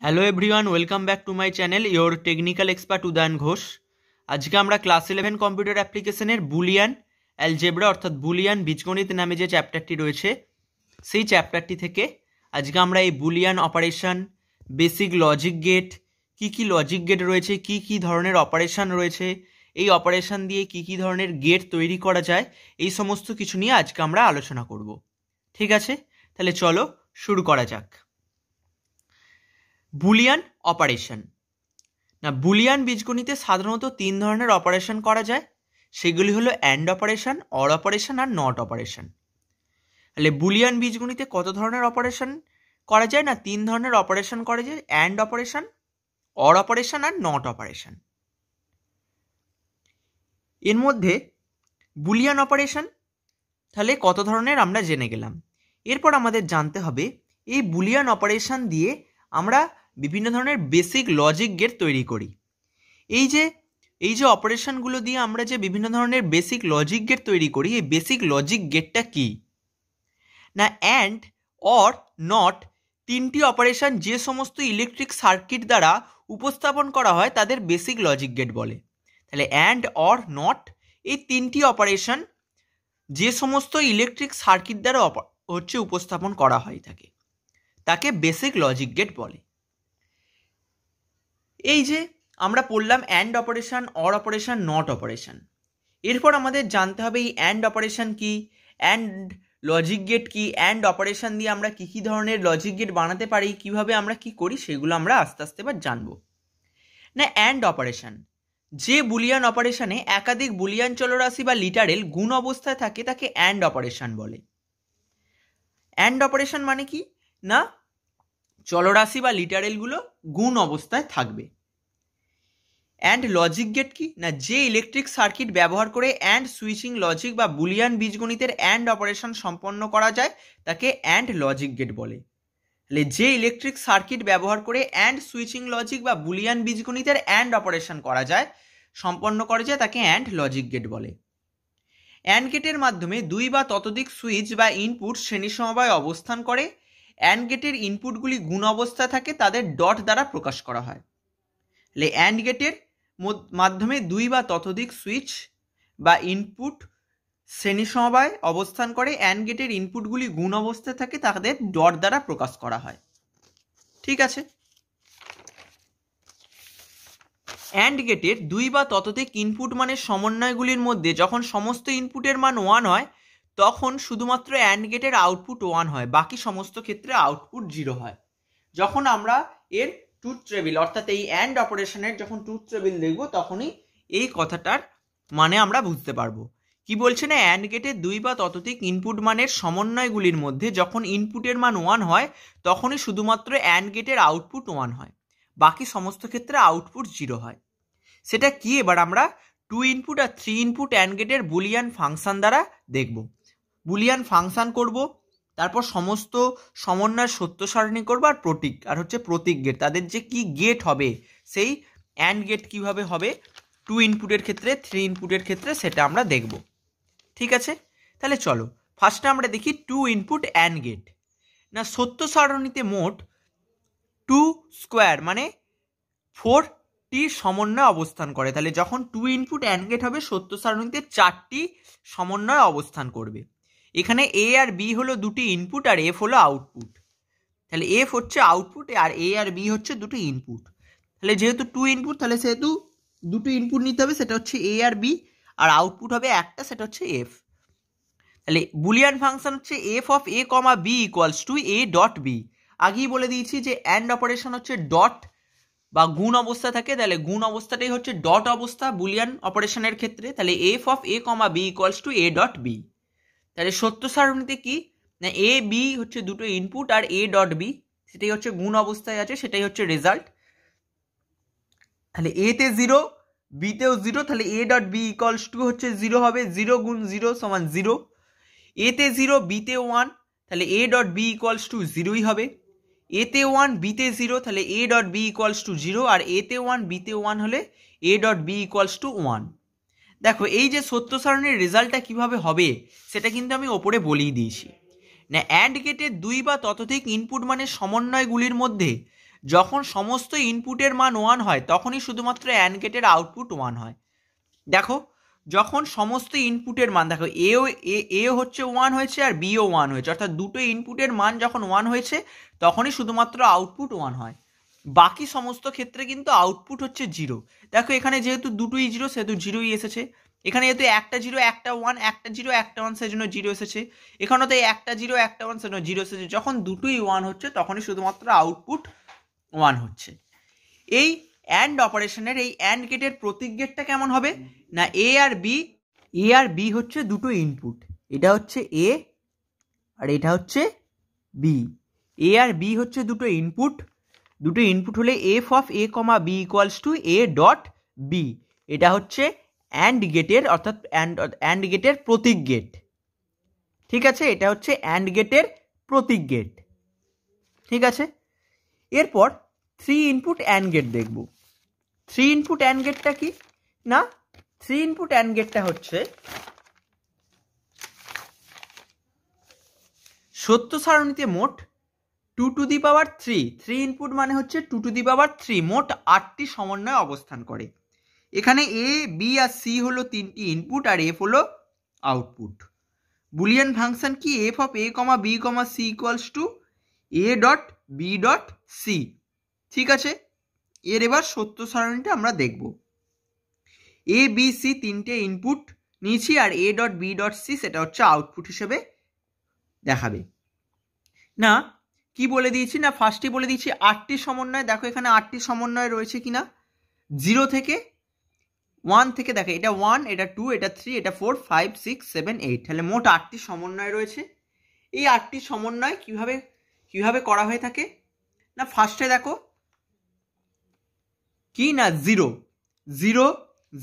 Hello everyone, welcome back to my channel your technical expert Udayan Ghosh. আজকে আমরা class 11 computer অ্যাপ্লিকেশনের Boolean algebra অর্থাৎ Boolean বীজগণিত নামে যে চ্যাপ্টারটি রয়েছে সেই চ্যাপ্টারটি থেকে আজকে আমরা এই Boolean operation, basic logic gate, কি লজিক গেট রয়েছে, কি ধরনের অপারেশন রয়েছে, এই অপারেশন দিয়ে কি ধরনের গেট তৈরি করা যায়, এই সমস্ত কিছু নিয়ে আজকে আমরা আলোচনা করব। ঠিক আছে, তাহলে চলো শুরু করা যাক। Boolean operation. না, বুলিয়ান বীজগণিতে সাধারণত তিন ধরনের অপারেশন করা যায়। সেগুলি হলো অ্যান্ড অপারেশন, অর অপারেশন আর নট অপারেশন। তাহলে বুলিয়ান বীজগণিতে কত ধরনের অপারেশন করা যায়? না, তিন ধরনের অপারেশন করা যায়: অ্যান্ড অপারেশন, অর অপারেশন আর নট অপারেশন। এর মধ্যে বুলিয়ান অপারেশন তাহলে কত ধরনের আমরা জেনে গেলাম। এরপর আমাদের জানতে হবে এই বুলিয়ান অপারেশন দিয়ে আমরা বিভিন্ন ধরনের বেসিক লজিক গেট তৈরি করি। এই যে অপারেশনগুলো দিয়ে আমরা যে বিভিন্ন ধরনের বেসিক লজিক গেট তৈরি করি, এই বেসিক লজিক গেটটা কি? না, অ্যান্ড, অর, নট তিনটি অপারেশন যে সমস্ত ইলেকট্রিক সার্কিট দ্বারা উপস্থাপন করা হয় তাদের বেসিক লজিক গেট বলে। তাহলে অ্যান্ড, অর, নট এই তিনটি অপারেশন যে সমস্ত ইলেকট্রিক সার্কিট দ্বারা উপস্থাপন করা হয় তাকে বেসিক লজিক গেট বলে। এই যে আমরা পড়লাম and operation, or operation, not operation. এরপর আমাদের জানতে হবে এই অ্যান্ড অপারেশন কি, অ্যান্ড লজিক গেট কি, অ্যান্ড অপারেশন দিয়ে আমরা কি ধরনের লজিক গেট বানাতে পারি, কিভাবে আমরা কি করি, সেগুলো আমরা আস্তে আস্তে এবার জানবো। না, অ্যান্ড অপারেশন, যে বুলিয়ান অপারেশনে একাধিক বুলিয়ান চলরাশি বা লিটারেল গুণ অবস্থায় থাকে তাকে অ্যান্ড অপারেশন বলে। অ্যান্ড অপারেশন মানে কি? না, চলরাশি বা লিটারেলগুলো গুণ অবস্থায় থাকবে। অ্যান্ড লজিক গেট কি? না, যে ইলেকট্রিক সার্কিট ব্যবহার করে অ্যান্ড সুইচিং লজিক বা বুলিয়ান বীজগণিতের অ্যান্ড অপারেশন সম্পন্ন করা যায় তাকে অ্যান্ড লজিক গেট বলে। তাহলে যে ইলেকট্রিক সার্কিট ব্যবহার করে অ্যান্ড সুইচিং লজিক বা বুলিয়ান বীজগণিতের অ্যান্ড অপারেশন সম্পন্ন করা যায় তাকে অ্যান্ড লজিক গেট বলে। অ্যান্ড গেটের মাধ্যমে দুই বা ততোধিক সুইচ বা ইনপুট শ্রেণী সমবায়ে অবস্থান করে। অ্যান্ড গেটের ইনপুটগুলি গুণ অবস্থায় থাকে, তাদের ডট দ্বারা প্রকাশ করা হয়। তাহলে অ্যান্ড গেটের মাধ্যমে দুই বা ততোধিক সুইচ বা ইনপুট শ্রেণী সমবায়ে অবস্থান করে। অ্যান্ড গেটের ইনপুটগুলি গুণ অবস্থায় থাকে, তাদের ডট দ্বারা প্রকাশ করা হয়। ঠিক আছে। অ্যান্ড গেটের দুই বা ততোধিক ইনপুট মানের সমন্বয়গুলির মধ্যে যখন সমস্ত ইনপুটের মান 1 হয় তখন শুধুমাত্র অ্যান্ড গেটের আউটপুট 1 হয়, বাকি সমস্ত ক্ষেত্রে আউটপুট 0 হয়। যখন আমরা এর ট্রুথ টেবিল অর্থাৎ এই অ্যান্ড অপারেশনের যখন ট্রুথ টেবিল দেখব তখনই এই কথাটার মানে আমরা বুঝতে পারবো। কি বলছে? না, অ্যান্ড গেটের দুই বা ততোধিক ইনপুট মানের সমন্বয়গুলির মধ্যে যখন ইনপুটের মান 1 হয় তখনই শুধুমাত্র অ্যান্ড গেটের আউটপুট 1 হয়, বাকি সমস্ত ক্ষেত্রে আউটপুট 0 হয়। সেটা কি এবার আমরা 2 ইনপুট আর 3 ইনপুট অ্যান্ড গেটের বুলিয়ান ফাংশন দ্বারা দেখব। বুলিয়ান ফাংশন করব, তারপর সমস্ত সমন্বয় সত্য সারণী করবো আর প্রতীক গেট, তাদের যে কি গেট হবে সেই অ্যান্ড গেট কিভাবে হবে 2 ইনপুটের ক্ষেত্রে, 3 ইনপুটের ক্ষেত্রে, সেটা আমরা দেখব। ঠিক আছে, তাহলে চলো ফার্স্টে আমরা দেখি 2 ইনপুট অ্যান্ড গেট। না, সত্য সারণীতে মোট 2 স্কোয়ার মানে 4টি সমন্বয় অবস্থান করে। তাহলে যখন 2 ইনপুট অ্যান্ড গেট হবে সত্য সারণীতে 4টি সমন্বয় অবস্থান করবে। এখানে এ আর বি হলো দুটি ইনপুট আর এফ হলো আউটপুট। তাহলে এফ হচ্ছে আউটপুট আর এ আর বি হচ্ছে দুটি ইনপুট। তাহলে যেহেতু 2 ইনপুট তাহলে সেহেতু দুটো ইনপুট নিতে হবে, সেটা হচ্ছে এ আর বি, আর আউটপুট হবে একটা, সেটা হচ্ছে এফ। তাহলে বুলিয়ান ফাংশন হচ্ছে F of A comma B equals to A dot B. আগেই বলে দিয়েছি যে অ্যান্ড অপারেশন হচ্ছে ডট বা গুণ অবস্থা থাকে, তাহলে গুণ অবস্থাটাই হচ্ছে ডট অবস্থা বুলিয়ান অপারেশনের ক্ষেত্রে। তাহলে F of A comma B equals to A dot B. তাহলে সত্য সারণীতে কি না, এ বি হচ্ছে দুটো ইনপুট আর এ ডট বি সেটাই হচ্ছে গুণ অবস্থায় আছে, সেটাই হচ্ছে রেজাল্ট। তাহলে এ তে 0, বিতেও 0, তাহলে A dot B equals to হচ্ছে 0 হবে, 0 গুণ 0 সমান 0। এতে 0, বিতে 1, তাহলে A dot B equals to 0ই হবে। এতে 1, বিতে 0, তাহলে A dot B equals to 0, আর এতে 1, বিতে 1 হলে A dot B equals to 1। দেখো এই যে সত্য সারণীর রেজাল্টটা কিভাবে হবে সেটা কিন্তু আমি ওপরে বলেই দিয়েছি। না, অ্যান্ড গেটের দুই বা ততোধিক ইনপুট মানের সমন্বয়গুলির মধ্যে যখন সমস্ত ইনপুটের মান 1 হয় তখনই শুধুমাত্র অ্যান্ড গেটের আউটপুট 1 হয়। দেখো যখন সমস্ত ইনপুটের মান, দেখো এ হচ্ছে 1 হয়েছে আর বিও 1 হয়েছে, অর্থাৎ দুটো ইনপুটের মান যখন 1 হয়েছে তখনই শুধুমাত্র আউটপুট 1 হয়। বাকি সমস্ত ক্ষেত্রে কিন্তু আউটপুট হচ্ছে 0। দেখো এখানে যেহেতু দুটোই 0 সেহেতু 0ই এসেছে, এখানে যেহেতু একটা 0 একটা 1, একটা 0 একটা 1 সেজন্য 0 এসেছে, এখানেও তো একটা 0 একটা 1 সেজন্য 0 এসেছে। যখন দুটোই 1 হচ্ছে তখনই শুধুমাত্র আউটপুট 1 হচ্ছে। এই অ্যান্ড অপারেশনের এই অ্যান্ড গেটের প্রতীক গেটটা কেমন হবে না, এ আর বি হচ্ছে দুটো ইনপুট, এটা হচ্ছে এ আর এটা হচ্ছে বি। এ আর বি হচ্ছে দুটো ইনপুট হলে F of A comma B equals to A dot B, এটা হচ্ছে অ্যান্ড গেটের অর্থাৎ অ্যান্ড গেটের প্রতীক গেট। ঠিক আছে, এটা হচ্ছে অ্যান্ড গেটের প্রতীক গেট। ঠিক আছে, এরপর 3 ইনপুট অ্যান্ড গেট দেখব। 3 ইনপুট অ্যান্ড গেটটা কি না, 3 ইনপুট অ্যান্ড গেটটা হচ্ছে সত্য সারণীতে মোট 2 টু দি পাওয়ার 3 ইনপুট মানে হচ্ছে 2 টু দি পাওয়ার 3, মোট 8টি সমন্বয়ে অবস্থান করে। এখানে এ বি আর সি হলো 3টি ইনপুট আর এফ হলো আউটপুট। বুলিয়ান ফাংশন কি, F of A comma B comma C equals to A dot B dot C. ঠিক আছে, এর এবার সত্য সারণীটা আমরা দেখব। এ বি সি 3টে ইনপুট নিয়েছি আর A dot B dot C সেটা হচ্ছে আউটপুট হিসেবে দেখাবে। না কি বলে দিয়েছি না, ফার্স্টে বলে দিয়েছি 8টি সমন্বয়। দেখো এখানে 8টি সমন্বয় রয়েছে কিনা, 0 থেকে 1 থেকে, দেখো এটা 1, এটা 2, এটা 3, এটা 4, 5, 6, 7, 8, তাহলে মোট 8টি সমন্বয় রয়েছে। এই 8টি সমন্বয় কিভাবে করা হয়ে থাকে না, ফার্স্টে দেখো কি না 0 0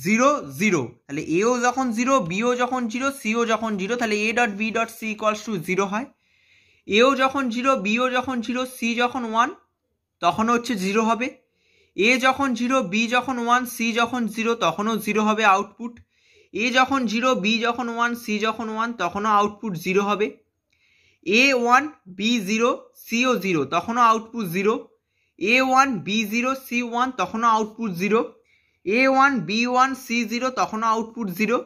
0 0, তাহলে এও যখন 0 বিও যখন 0 সিও যখন 0, তাহলে A dot B dot C equals to 0 হয়। এও যখন 0 বিও যখন 0 সি যখন 1 তখনও হচ্ছে 0 হবে। এ যখন 0 বি যখন 1 সি যখন 0 তখনও 0 হবে আউটপুট। এ যখন 0 বি যখন 1 সি যখন 1 তখনও আউটপুট 0 হবে। এ 1 বি 0 সিও 0 তখনও আউটপুট 0। এ 1 বি 0 সি 1 তখনও আউটপুট 0। এ 1 বি 1 সি 0 তখনও আউটপুট 0।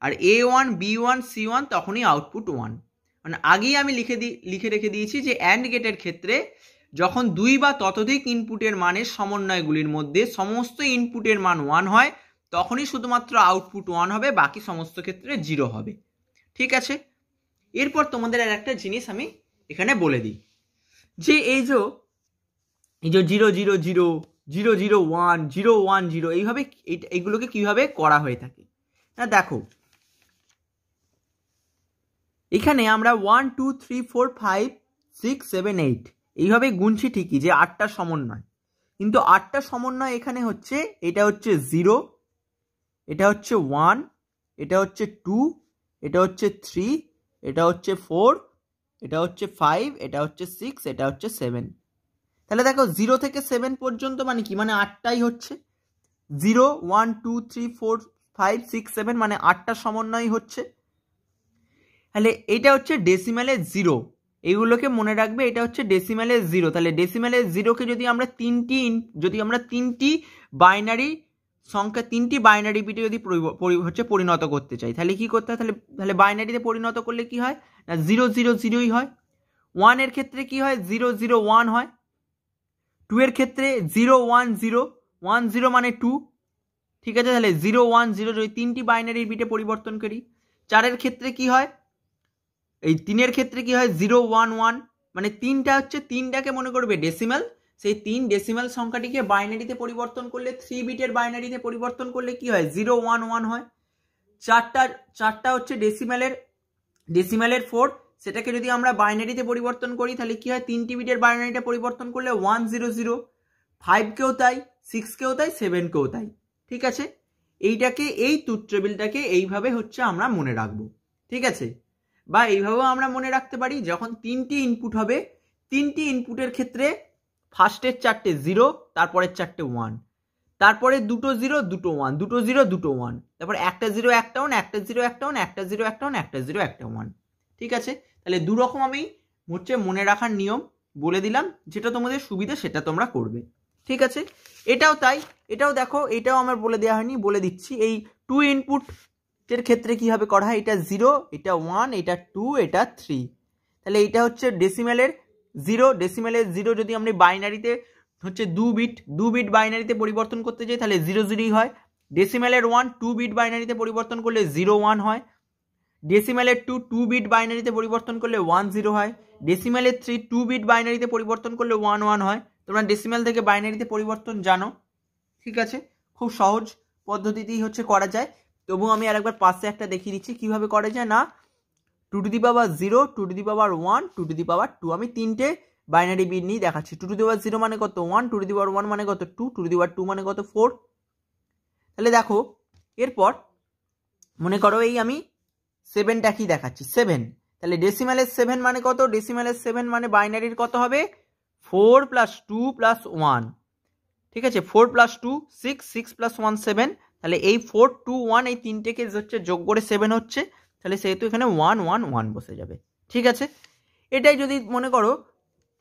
আর এ 1 বি 1 সি 1 তখনই আউটপুট 1। মানে আগেই আমি লিখে রেখে দিয়েছি যে অ্যান্ড গেটের ক্ষেত্রে যখন 2 বা ততোধিক ইনপুটের মানের সমন্বয়গুলির মধ্যে সমস্ত ইনপুটের মান 1 হয় তখনই শুধুমাত্র আউটপুট 1 হবে, বাকি সমস্ত ক্ষেত্রে 0 হবে। ঠিক আছে, এরপর তোমাদের আর একটা জিনিস আমি এখানে বলে দিই যে এই যে 0 0 0 0 0 1 0 1 0 এইভাবে এইগুলোকে কিভাবে করা হয়ে থাকে না, দেখো এখানে আমরা 1 2 3 4 5 6 7 8 এইভাবে গুনছি ঠিকই যে 8টা সমন্বয়, কিন্তু 8টা সমন্বয় এখানে হচ্ছে, এটা হচ্ছে 0, এটা হচ্ছে 1, এটা হচ্ছে 2, এটা হচ্ছে 3, এটা হচ্ছে 4, এটা হচ্ছে 5, এটা হচ্ছে 6, এটা হচ্ছে 7। তাহলে দেখো 0 থেকে 7 পর্যন্ত মানে কি, মানে 8টাই হচ্ছে 0 1 2 3 4 5 6 7, মানে 8টা সমন্বয় হচ্ছে। তাহলে এটা হচ্ছে ডেসিমেলের 0, এইগুলোকে মনে রাখবে, এটা হচ্ছে ডেসিমেলের 0। তাহলে ডেসিমেলের 0কে যদি আমরা তিনটি বাইনারি সংখ্যা, 3টি বাইনারি বিটে যদি পরিণত করতে চাই তাহলে কি করতে হয়, তাহলে বাইনারিতে পরিণত করলে কি হয় না 0 0 0ই হয়। 1 এর ক্ষেত্রে কি হয় 0 0 1 হয়। 2 এর ক্ষেত্রে 0 1 0 1 0 মানে 2। ঠিক আছে, তাহলে 0 1 0 যদি 3টি বাইনারি বিটে পরিবর্তন করি। 4 এর ক্ষেত্রে কি হয়, এই 3 এর ক্ষেত্রে কি হয় 0 1 1, মানে 3টা হচ্ছে, 3টাকে মনে করবে ডেসিমাল, সেই 3 ডেসিমাল সংখ্যাটিকে বাইনারিতে পরিবর্তন করলে 3 বিটের বাইনারিতে পরিবর্তন করলে কি হয় 0 1 1 হয়। 4টা হচ্ছে ডেসিমালের 4, সেটাকে যদি আমরা বাইনারিতে পরিবর্তন করি তাহলে কি হয় 3টি বিটের বাইনারিতে পরিবর্তন করলে 1 0 0, 5কেও তাই, 6কেও তাই, 7কেও তাই। ঠিক আছে, এইটাকে এই ট্রুথ টেবিলটাকে এইভাবে হচ্ছে আমরা মনে রাখবো। ঠিক আছে, বা এইভাবেও আমরা মনে রাখতে পারি যখন 3টি ইনপুট হবে, 3টি ইনপুটের ক্ষেত্রে ফার্স্টের 4টে 0, তারপরের 4টে 1, তারপরে 2টো 0 2টো 1, 2টো 0 2টো 1, তারপর একটা 0 একটা 1, একটা 0 একটা 1, একটা 0 একটা 1, একটা 0 একটা 1। ঠিক আছে, তাহলে দুরকম আমি হচ্ছে মনে রাখার নিয়ম বলে দিলাম, যেটা তোমাদের সুবিধা সেটা তোমরা করবে। ঠিক আছে, এটাও তাই, এটাও দেখো, এটাও আমার বলে দেওয়া হয়নি, বলে দিচ্ছি। এই 2 ইনপুটের ক্ষেত্রে কীভাবে করা হয়, এটা 0, এটা 1, এটা 2, এটা 3। তাহলে এইটা হচ্ছে ডেসিমেলের 0, ডেসিমেলের 0 যদি আমরা বাইনারিতে হচ্ছে 2 বিট বাইনারিতে পরিবর্তন করতে যাই তাহলে 0 0 হয়। ডেসিমেলের 1 2 বিট বাইনারিতে পরিবর্তন করলে 0 1 হয়। ডেসিমেলের 2 বিট বাইনারিতে পরিবর্তন করলে 1 0 হয়। ডেসিমেলের 3 2 বিট বাইনারিতে পরিবর্তন করলে 1 1 হয়। তোমরা ডেসিমেল থেকে বাইনারিতে পরিবর্তন জানো। ঠিক আছে, খুব সহজ পদ্ধতিতেই হচ্ছে করা যায়। তবু আমি আরেকবার পাশে একটা দেখিয়ে দিচ্ছি কিভাবে করা যায়। না, 2 to the power 0, 2 to the power 1, 2 to the power 2, আমি তিনটে বাইনারি বিট নিয়ে দেখাচ্ছি। 2 টু দি পাওয়ার 0 মানে কত 1, 2 টু দি পাওয়ার 1 মানে কত 2, 2 টু দি পাওয়ার 2 মানে কত 4। তাহলে দেখো, এরপর মনে করো এই আমি 7টা কি দেখাচ্ছি 7, তাহলে ডেসিমেলের 7 মানে কত, ডেসিমেলের 7 মানে বাইনারির কত হবে 4 + 2 + 1। ঠিক আছে, 4 + 2 6, 6 + 1 7। তাহলে এই 4 2 1 এই তিনটেকে হচ্ছে যোগ করে 7 হচ্ছে, তাহলে সেহেতু এখানে 1 1 1 বসে যাবে। ঠিক আছে, এটাই যদি মনে করো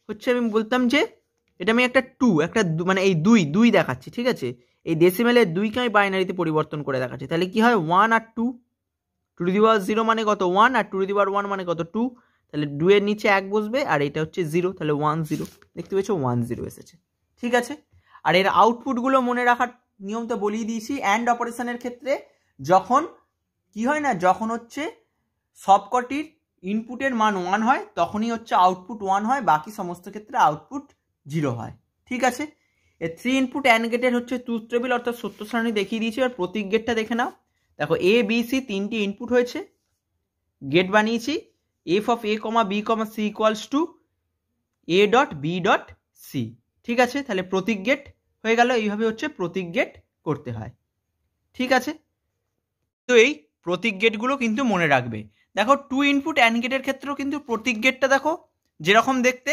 হচ্ছে আমি বলতাম যে এটা আমি একটা 2 একটা মানে এই 2 দেখাচ্ছি। ঠিক আছে, এই ডেসিমেলের 2কে আমি বাইনারিতে পরিবর্তন করে দেখাচ্ছি, তাহলে কি হয় 1 আর 2, 2 টু দি পাওয়ার 0 মানে কত 1 আর 2 টু দি পাওয়ার 1 মানে কত 2। তাহলে 2 এর নিচে 1 বসবে আর এটা হচ্ছে 0, তাহলে 1 0, দেখতে পেয়েছো 1 0 এসেছে। ঠিক আছে, আর এর আউটপুটগুলো মনে রাখার নিয়ম তো বলিয়ে দিয়েছি। অ্যান্ড অপারেশনের ক্ষেত্রে যখন কি হয় না, যখন হচ্ছে সবকটির ইনপুটের মান 1 হয় তখনই হচ্ছে আউটপুট 1 হয়, বাকি সমস্ত ক্ষেত্রে আউটপুট 0 হয়। ঠিক আছে, এই 3 ইনপুট অ্যান্ড গেটের হচ্ছে ট্রুথ টেবিল অর্থাৎ সত্য সারণী দেখিয়ে দিয়েছি। আর প্রতীক গেটটা দেখে নাও। দেখো এ বি সি তিনটি ইনপুট হয়েছে, গেট বানিয়েছি f of a, b, c = a dot b dot c। ঠিক আছে, তাহলে প্রতীক গেট হয়ে গেল। এইভাবে হচ্ছে প্রতীক গেট করতে হয়। ঠিক আছে, তো এই প্রতীক গেটগুলো কিন্তু মনে রাখবে। দেখো 2 ইনপুট অ্যান্ড গেটের ক্ষেত্রেও কিন্তু প্রতীক গেটটা দেখো যেরকম দেখতে,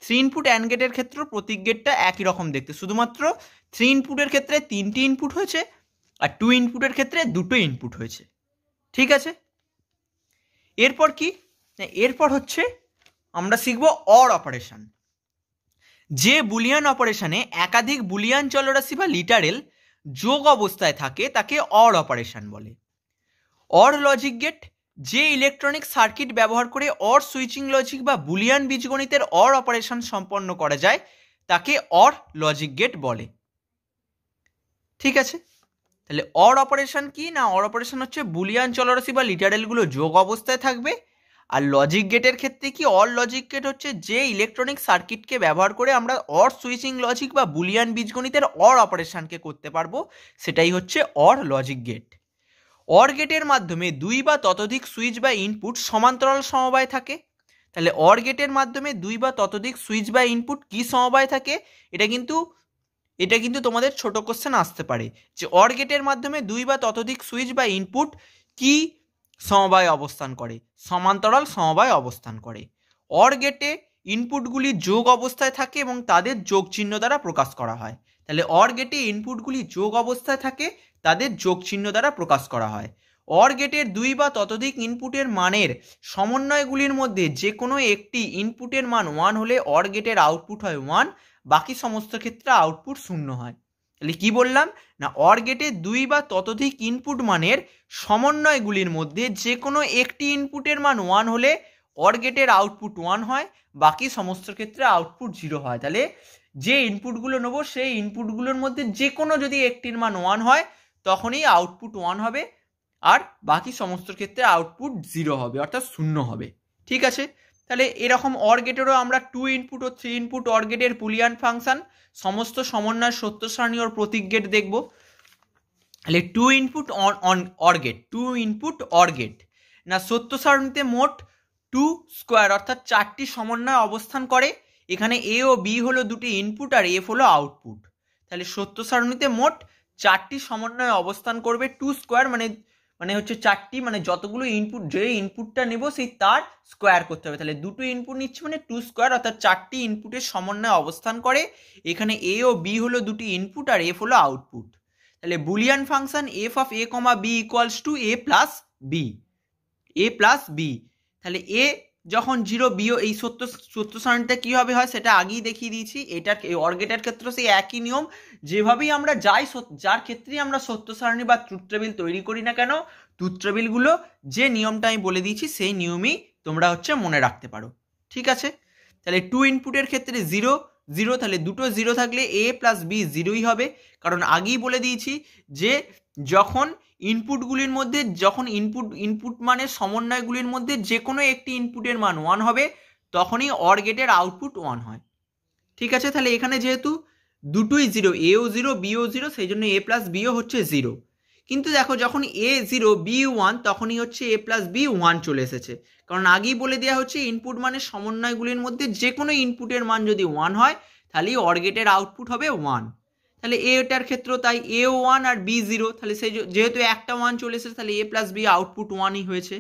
3 ইনপুট অ্যান্ড গেটের ক্ষেত্রেও প্রতীক গেটটা একই রকম দেখতে, শুধুমাত্র 3 ইনপুটের ক্ষেত্রে 3টি ইনপুট হয়েছে আর 2 ইনপুটের ক্ষেত্রে 2টো ইনপুট হয়েছে। ঠিক আছে, এরপর কি, এরপর হচ্ছে আমরা শিখব অর অপারেশন। যে বুলিয়ান অপারেশনে একাধিক বুলিয়ান চলরাশি বা লিটারেল যোগ অবস্থায় থাকে তাকে অর অপারেশন বলে। অর লজিক গেট যে ইলেকট্রনিক সার্কিট ব্যবহার করে অর সুইচিং লজিক বা বুলিয়ান বীজগণিতের অর অপারেশন সম্পন্ন করা যায় তাকে অর লজিক গেট বলে। ঠিক আছে, তাহলে অর অপারেশন কি না, অর অপারেশন হচ্ছে বুলিয়ান চলরাশি বা লিটারেলগুলো যোগ অবস্থায় থাকবে। আর লজিক গেটের ক্ষেত্রে কি, অর লজিক গেট হচ্ছে যে ইলেকট্রনিক সার্কিটকে ব্যবহার করে আমরা অর সুইচিং লজিক বা বুলিয়ান বীজগণিতের অর অপারেশনকে করতে পারবো, সেটাই হচ্ছে অর লজিক গেট। অর গেটের মাধ্যমে 2 বা ততোধিক সুইচ বা ইনপুট সমান্তরাল সমবায় থাকে। তাহলে অর গেটের মাধ্যমে 2 বা ততোধিক সুইচ বা ইনপুট কি সমবায় থাকে, এটা কিন্তু তোমাদের ছোট কোশ্চেন আসতে পারে যে অর গেটের মাধ্যমে 2 বা ততোধিক সুইচ বা ইনপুট কি সমবায় অবস্থান করে, সমান্তরাল সমবায় অবস্থান করে। অর গেটে ইনপুটগুলি যোগ অবস্থায় থাকে এবং তাদের যোগ চিহ্ন দ্বারা প্রকাশ করা হয়। তাহলে অর গেটে ইনপুটগুলি যোগ অবস্থায় থাকে, তাদের যোগ চিহ্ন দ্বারা প্রকাশ করা হয়। অর গেটের 2 বা ততোধিক ইনপুটের মানের সমন্বয়গুলির মধ্যে যে কোনো একটি ইনপুটের মান 1 হলে অর গেটের আউটপুট হয় 1, বাকি সমস্ত ক্ষেত্রে আউটপুট 0 হয়। তাহলে কি বললাম না, অর গেটে 2 বা ততোধিক ইনপুট মানের সমন্বয়গুলির মধ্যে যে কোনো একটি ইনপুটের মান 1 হলে অর গেটের আউটপুট 1 হয়, বাকি সমস্ত ক্ষেত্রে আউটপুট 0 হয়। তাহলে যে ইনপুটগুলো নেবো সেই ইনপুটগুলোর মধ্যে যে কোনো যদি একটির মান 1 হয় তখনই আউটপুট 1 হবে, আর বাকি সমস্ত ক্ষেত্রে আউটপুট 0 হবে অর্থাৎ 0 হবে। ঠিক আছে, তাহলে এরকম অর গেটেরও আমরা 2 ইনপুট ও 3 ইনপুট অর গেটের বুলিয়ান ফাংশন সমস্ত সমন্বয় সত্য সারণী ও প্রতীক গেট দেখব। তাহলে 2 input or gate, 2 input or gate না সত্য সারণীতে মোট 2 স্কোয়ার অর্থাৎ 4টি সমন্বয় অবস্থান করে। এখানে এ ও বি হলো দুটি ইনপুট আর এফ হলো আউটপুট। তাহলে সত্য সারণীতে মোট 4টি সমন্বয় অবস্থান করবে। 2 স্কোয়ার মানে হচ্ছে 4টি, মানে যতগুলো ইনপুট, যে ইনপুটটা নেব সেই তার স্কোয়ার করতে হবে। তাহলে দুটো ইনপুট নিচ্ছি মানে 2 স্কোয়ার অর্থাৎ 4টি ইনপুটের সমন্বয় অবস্থান করে। এখানে এ ও বি হলো দুটি ইনপুট আর এফ হলো আউটপুট। তাহলে Boolean function F of a, b = a plus B, তাহলে এ যখন 0 বিয়োগ এই সত্য সারণীটা কীভাবে হয় সেটা আগেই দেখিয়ে দিয়েছি। এটার অর গেটের ক্ষেত্রে সেই একই নিয়ম, যেভাবেই আমরা যার ক্ষেত্রেই আমরা সত্য সারণী বা ট্রুথ টেবিল তৈরি করি না কেন, ট্রুথ টেবিলগুলো যে নিয়মটা আমি বলে দিয়েছি সেই নিয়মই তোমরা মনে রাখতে পারো। ঠিক আছে, তাহলে 2 ইনপুটের ক্ষেত্রে 0 0, তাহলে দুটো 0 থাকলে a প্লাস b 0ই হবে, কারণ আগেই বলে দিয়েছি যে যখন ইনপুটগুলির মধ্যে ইনপুট মানের সমন্বয়গুলির মধ্যে যে কোনো একটি ইনপুটের মান 1 হবে তখনই অর গেটের আউটপুট 1 হয়। ঠিক আছে, তাহলে এখানে যেহেতু দুটোই 0, এও 0 বিও 0, সেই জন্য a প্লাস বিও হচ্ছে 0। কিন্তু দেখো যখন a 0 b 1 তখনই a প্লাস b 1 চলে এসেছে, কারণ আগেই বলে দেওয়া হচ্ছে ইনপুট মানের সমন্বয়গুলির মধ্যে যে কোনো ইনপুটের মান যদি 1 হয় তাহলে অর গেটের আউটপুট হবে 1। তাহলে এটার ক্ষেত্রেও তাই, এও 1 আর বি 0, তাহলে সেই যেহেতু একটা 1 চলে এসেছে তাহলে a প্লাস বি আউটপুট 1ই হয়েছে।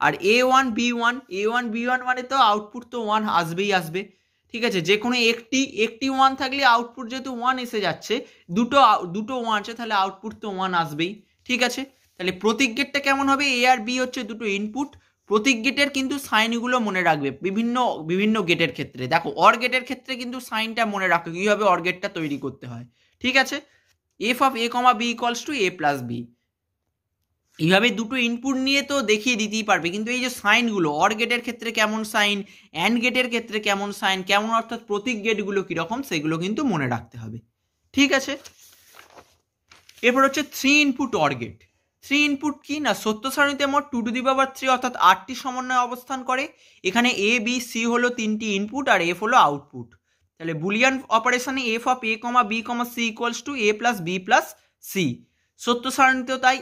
আর a1 b1 মানে তো আউটপুট তো 1 আসবেই আসবে। ঠিক আছে, যে কোনো একটি 1 থাকলে আউটপুট যেহেতু 1 এসে যাচ্ছে, দুটো 1 আছে তাহলে আউটপুট তো 1 আসবেই। ঠিক আছে, তাহলে প্রতীক গেটটা কেমন হবে, এ আর বি হচ্ছে দুটো ইনপুট। প্রতীক গেটের কিন্তু সাইনগুলো মনে রাখবে বিভিন্ন গেটের ক্ষেত্রে। দেখো অর গেটের ক্ষেত্রে কিন্তু সাইনটা মনে রাখো কীভাবে অর গেটটা তৈরি করতে হয়। ঠিক আছে, F of A comma B equals to A plus B, এইভাবে দুটো ইনপুট নিয়ে তো দেখিয়ে দিতেই পারবে, কিন্তু এই যে সাইনগুলো অর গেটের ক্ষেত্রে কেমন সাইন, অ্যান্ড গেটের ক্ষেত্রে কেমন সাইন, কেমন অর্থাৎ প্রতীক গেটগুলো কীরকম সেগুলো কিন্তু মনে রাখতে হবে। ঠিক আছে, এরপর 3 ইনপুট অর গেট। 3 ইনপুট কি না, সত্য সারণীতে মোট 2 টু দি পাওয়ার 3 অর্থাৎ 8টি সমন্বয় অবস্থান করে। এখানে এ বি সি হলো 3টি ইনপুট আর এফ হলো আউটপুট। তাহলে বুলিয়ান অপারেশনে F of A comma B comma C equals to A plus B plus C. সত্য সারণীতেও তাই,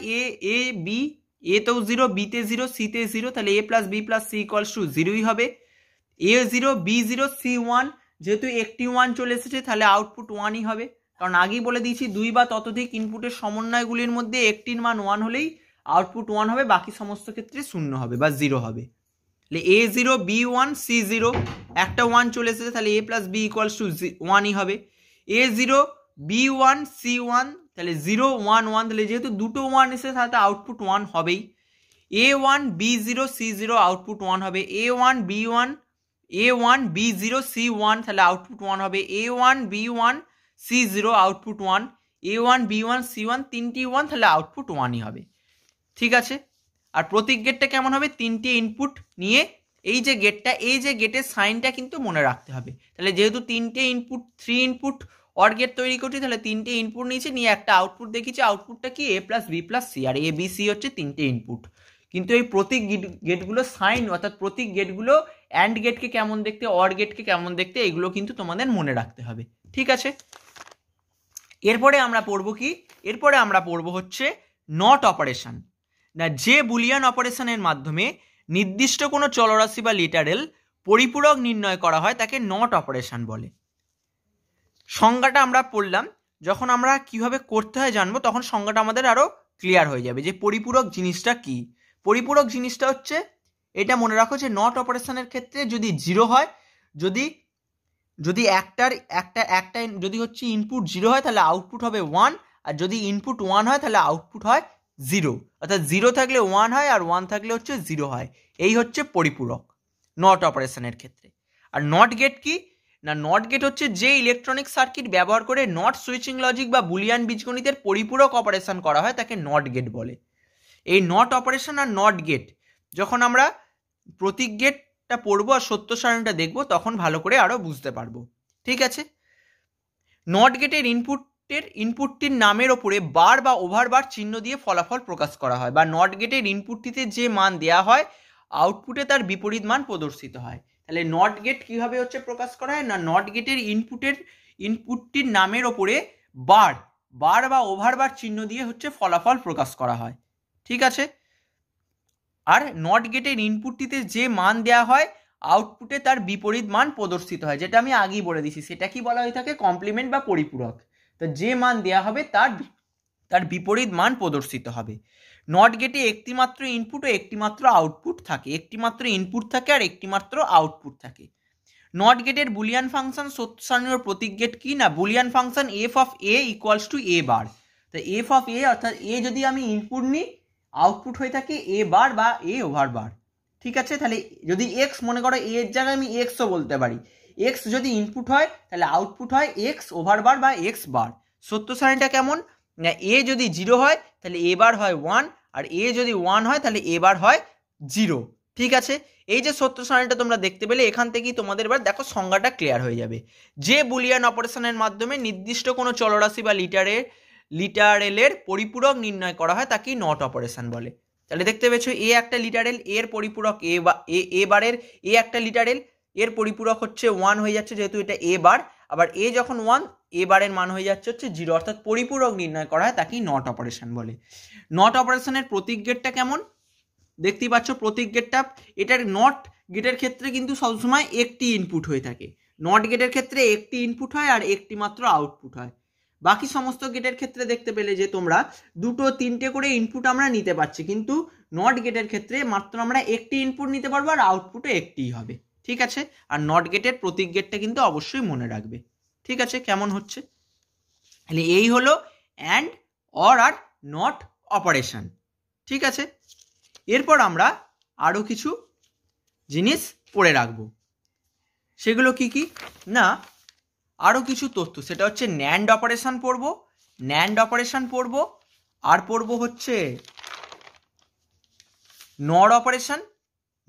এ বি, এতেও 0, বিতে 0, সিতে 0, তাহলে A plus B plus C equals to 0ই হবে। এ 0 বি 0 সি 1, যেহেতু একটি 1 চলে এসেছে তাহলে আউটপুট 1ই হবে, কারণ আগেই বলে দিয়েছি 2 বা ততোধিক ইনপুটের সমন্বয়গুলির মধ্যে একটির মান 1 হলেই আউটপুট 1 হবে, বাকি সমস্ত ক্ষেত্রে 0 হবে বা 0 হবে। তাহলে এ 0 বি 1 সি 0, একটা 1 চলে এসেছে তাহলে A plus B equals two 1ই হবে। এ 0 বি 1 সি 1, তাহলে 0 1 1, তাহলে যেহেতু দুটো 1 এসেছে তাহলে আউটপুট 1 হবেই। এ 1 বি 0 সি 0, আউটপুট 1 হবে। এ 1 বি 1 A1 B0 C1, তাহলে আউটপুট 1 হবে। A1 B1 C0, output 1। A1 B1 C1, 3টি 1, তাহলে আউটপুট 1ই হবে। ঠিক আছে, আর প্রতীক গেটটা কেমন হবে, 3টে ইনপুট নিয়ে এই যে গেটের সাইনটা কিন্তু মনে রাখতে হবে। তাহলে যেহেতু 3টে ইনপুট 3 ইনপুট অর গেট তৈরি করছি, তাহলে 3টে ইনপুট নিয়েছি, নিয়ে একটা আউটপুট দেখিয়েছি। আউটপুটটা কি, এ প্লাস বি প্লাস সি, আর এ বি সি হচ্ছে 3টে ইনপুট। কিন্তু এই প্রতীক গেটগুলো সাইন অর্থাৎ প্রতীক গেটগুলো অ্যান্ড গেটকে কেমন দেখতে, অর গেটকে কেমন দেখতে, এগুলো কিন্তু তোমাদের মনে রাখতে হবে। ঠিক আছে, এরপরে আমরা পড়বো হচ্ছে নট অপারেশন। না, যে বুলিয়ান অপারেশনের মাধ্যমে নির্দিষ্ট কোনো চলরাশি বা লিটারেল পরিপূরক নির্ণয় করা হয় তাকে নট অপারেশন বলে। সংজ্ঞাটা আমরা পড়লাম, যখন আমরা কিভাবে করতে হয় জানবো তখন সংজ্ঞাটা আমাদের আরো ক্লিয়ার হয়ে যাবে যে পরিপূরক জিনিসটা কি। পরিপূরক জিনিসটা হচ্ছে, এটা মনে রাখো যে নট অপারেশনের ক্ষেত্রে যদি 0 হয়, যদি একটা যদি হচ্ছে ইনপুট 0 হয় তাহলে আউটপুট হবে 1, আর যদি ইনপুট 1 হয় তাহলে আউটপুট হয় 0, অর্থাৎ 0 থাকলে 1 হয় আর 1 থাকলে হচ্ছে 0 হয়। এই হচ্ছে পরিপূরক নট অপারেশনের ক্ষেত্রে। আর নট গেট কি না, নট গেট হচ্ছে যে ইলেকট্রনিক সার্কিট ব্যবহার করে নট সুইচিং লজিক বা বুলিয়ান বীজগণিতের পরিপূরক অপারেশন করা হয় তাকে নট গেট বলে। এই নট অপারেশন আর নট গেট যখন আমরা প্রতীক গেটটা পড়বো আর সত্য সারণীটা দেখবো তখন ভালো করে আরো বুঝতে পারবো। ঠিক আছে, নট গেটের ইনপুটটির নামের ওপরে বার বা ওভারবার চিহ্ন দিয়ে ফলাফল প্রকাশ করা হয়, বা নট গেটের ইনপুটটিতে যে মান দেয়া হয় আউটপুটে তার বিপরীত মান প্রদর্শিত হয়। তাহলে নট গেট কিভাবে হচ্ছে প্রকাশ করা হয় না, নট গেটের ইনপুটটির নামের ওপরে বার বা ওভারবার চিহ্ন দিয়ে হচ্ছে ফলাফল প্রকাশ করা হয়। ঠিক আছে, আর নট গেটের ইনপুটটিতে যে মান দেয়া হয় আউটপুটে তার বিপরীত মান প্রদর্শিত হয়, যেটা আমি আগেই বলে দিয়েছি, সেটা কি বলা হয়ে থাকে, কমপ্লিমেন্ট বা পরিপূরক। তো যে মান দেয়া হবে তার বিপরীত মান প্রদর্শিত হবে। নট গেটে একটিমাত্র ইনপুট ও একটিমাত্র আউটপুট থাকে, একটিমাত্র ইনপুট থাকে আর একটিমাত্র আউটপুট থাকে। নট গেটের বুলিয়ান ফাংশন সত্য সারণীর প্রতীক গেট কি না, Boolean function F of A equals to A bar. তো এফ অফ এ অর্থাৎ এ যদি আমি ইনপুট নিই আউটপুট হয়ে থাকে এ বার বা এ ওভার বার। ঠিক আছে, তাহলে যদি এক্স মনে করো এর জায়গায় আমি এক্সও বলতে পারি, এক্স যদি ইনপুট হয় তাহলে আউটপুট হয় এক্স ওভার বার বা এক্স বার। সত্য সারণীটা কেমন না, এ যদি 0 হয় তাহলে এ বার হয় 1, আর এ যদি 1 হয় তাহলে এ বার হয় 0। ঠিক আছে, এই যে সত্য সারণীটা তোমরা দেখতে পেলে, এখান থেকেই তোমাদের এবার দেখো সংজ্ঞাটা ক্লিয়ার হয়ে যাবে। যে বুলিয়ান অপারেশনের মাধ্যমে নির্দিষ্ট কোনো চলরাশি বা লিটারেলের পরিপূরক নির্ণয় করা হয় তাকেই নট অপারেশন বলে। তাহলে দেখতে পেয়েছো এ একটা লিটারেল, এর পরিপূরক এ বারের এ একটা লিটারেল, এর পরিপূরক হচ্ছে 1 হয়ে যাচ্ছে যেহেতু এটা এ বার, আবার এ যখন 1 এ বারের মান হয়ে যাচ্ছে হচ্ছে 0, অর্থাৎ পরিপূরক নির্ণয় করা হয় তাকেই নট অপারেশন বলে। নট অপারেশনের প্রতীক গেটটা কেমন দেখতেই পাচ্ছ, প্রতীক গেটটা এটার নট গেটের ক্ষেত্রে কিন্তু সবসময় একটি ইনপুট হয়ে থাকে, নট গেটের ক্ষেত্রে একটি ইনপুট হয় আর একটি মাত্র আউটপুট হয়। বাকি সমস্ত গেটের ক্ষেত্রে দেখতে পেলে যে তোমরা 2-3টে করে ইনপুট আমরা নিতে পারছি, কিন্তু নট গেটের ক্ষেত্রে মাত্র আমরা একটি ইনপুট নিতে পারবো আর আউটপুটও একটিই হবে। ঠিক আছে, আর নট গেটের প্রতীক গেটটা কিন্তু অবশ্যই মনে রাখবে। ঠিক আছে, কেমন হচ্ছে, তাহলে এই হলো and, or are not operation. ঠিক আছে, এরপর আমরা আরও কিছু জিনিস পড়ে রাখবো, সেগুলো কি কি না আরও কিছু তথ্য, সেটা হচ্ছে ন্যান্ড অপারেশন পড়বো, ন্যান্ড অপারেশন পড়বো, আর পড়বো হচ্ছে নর অপারেশন,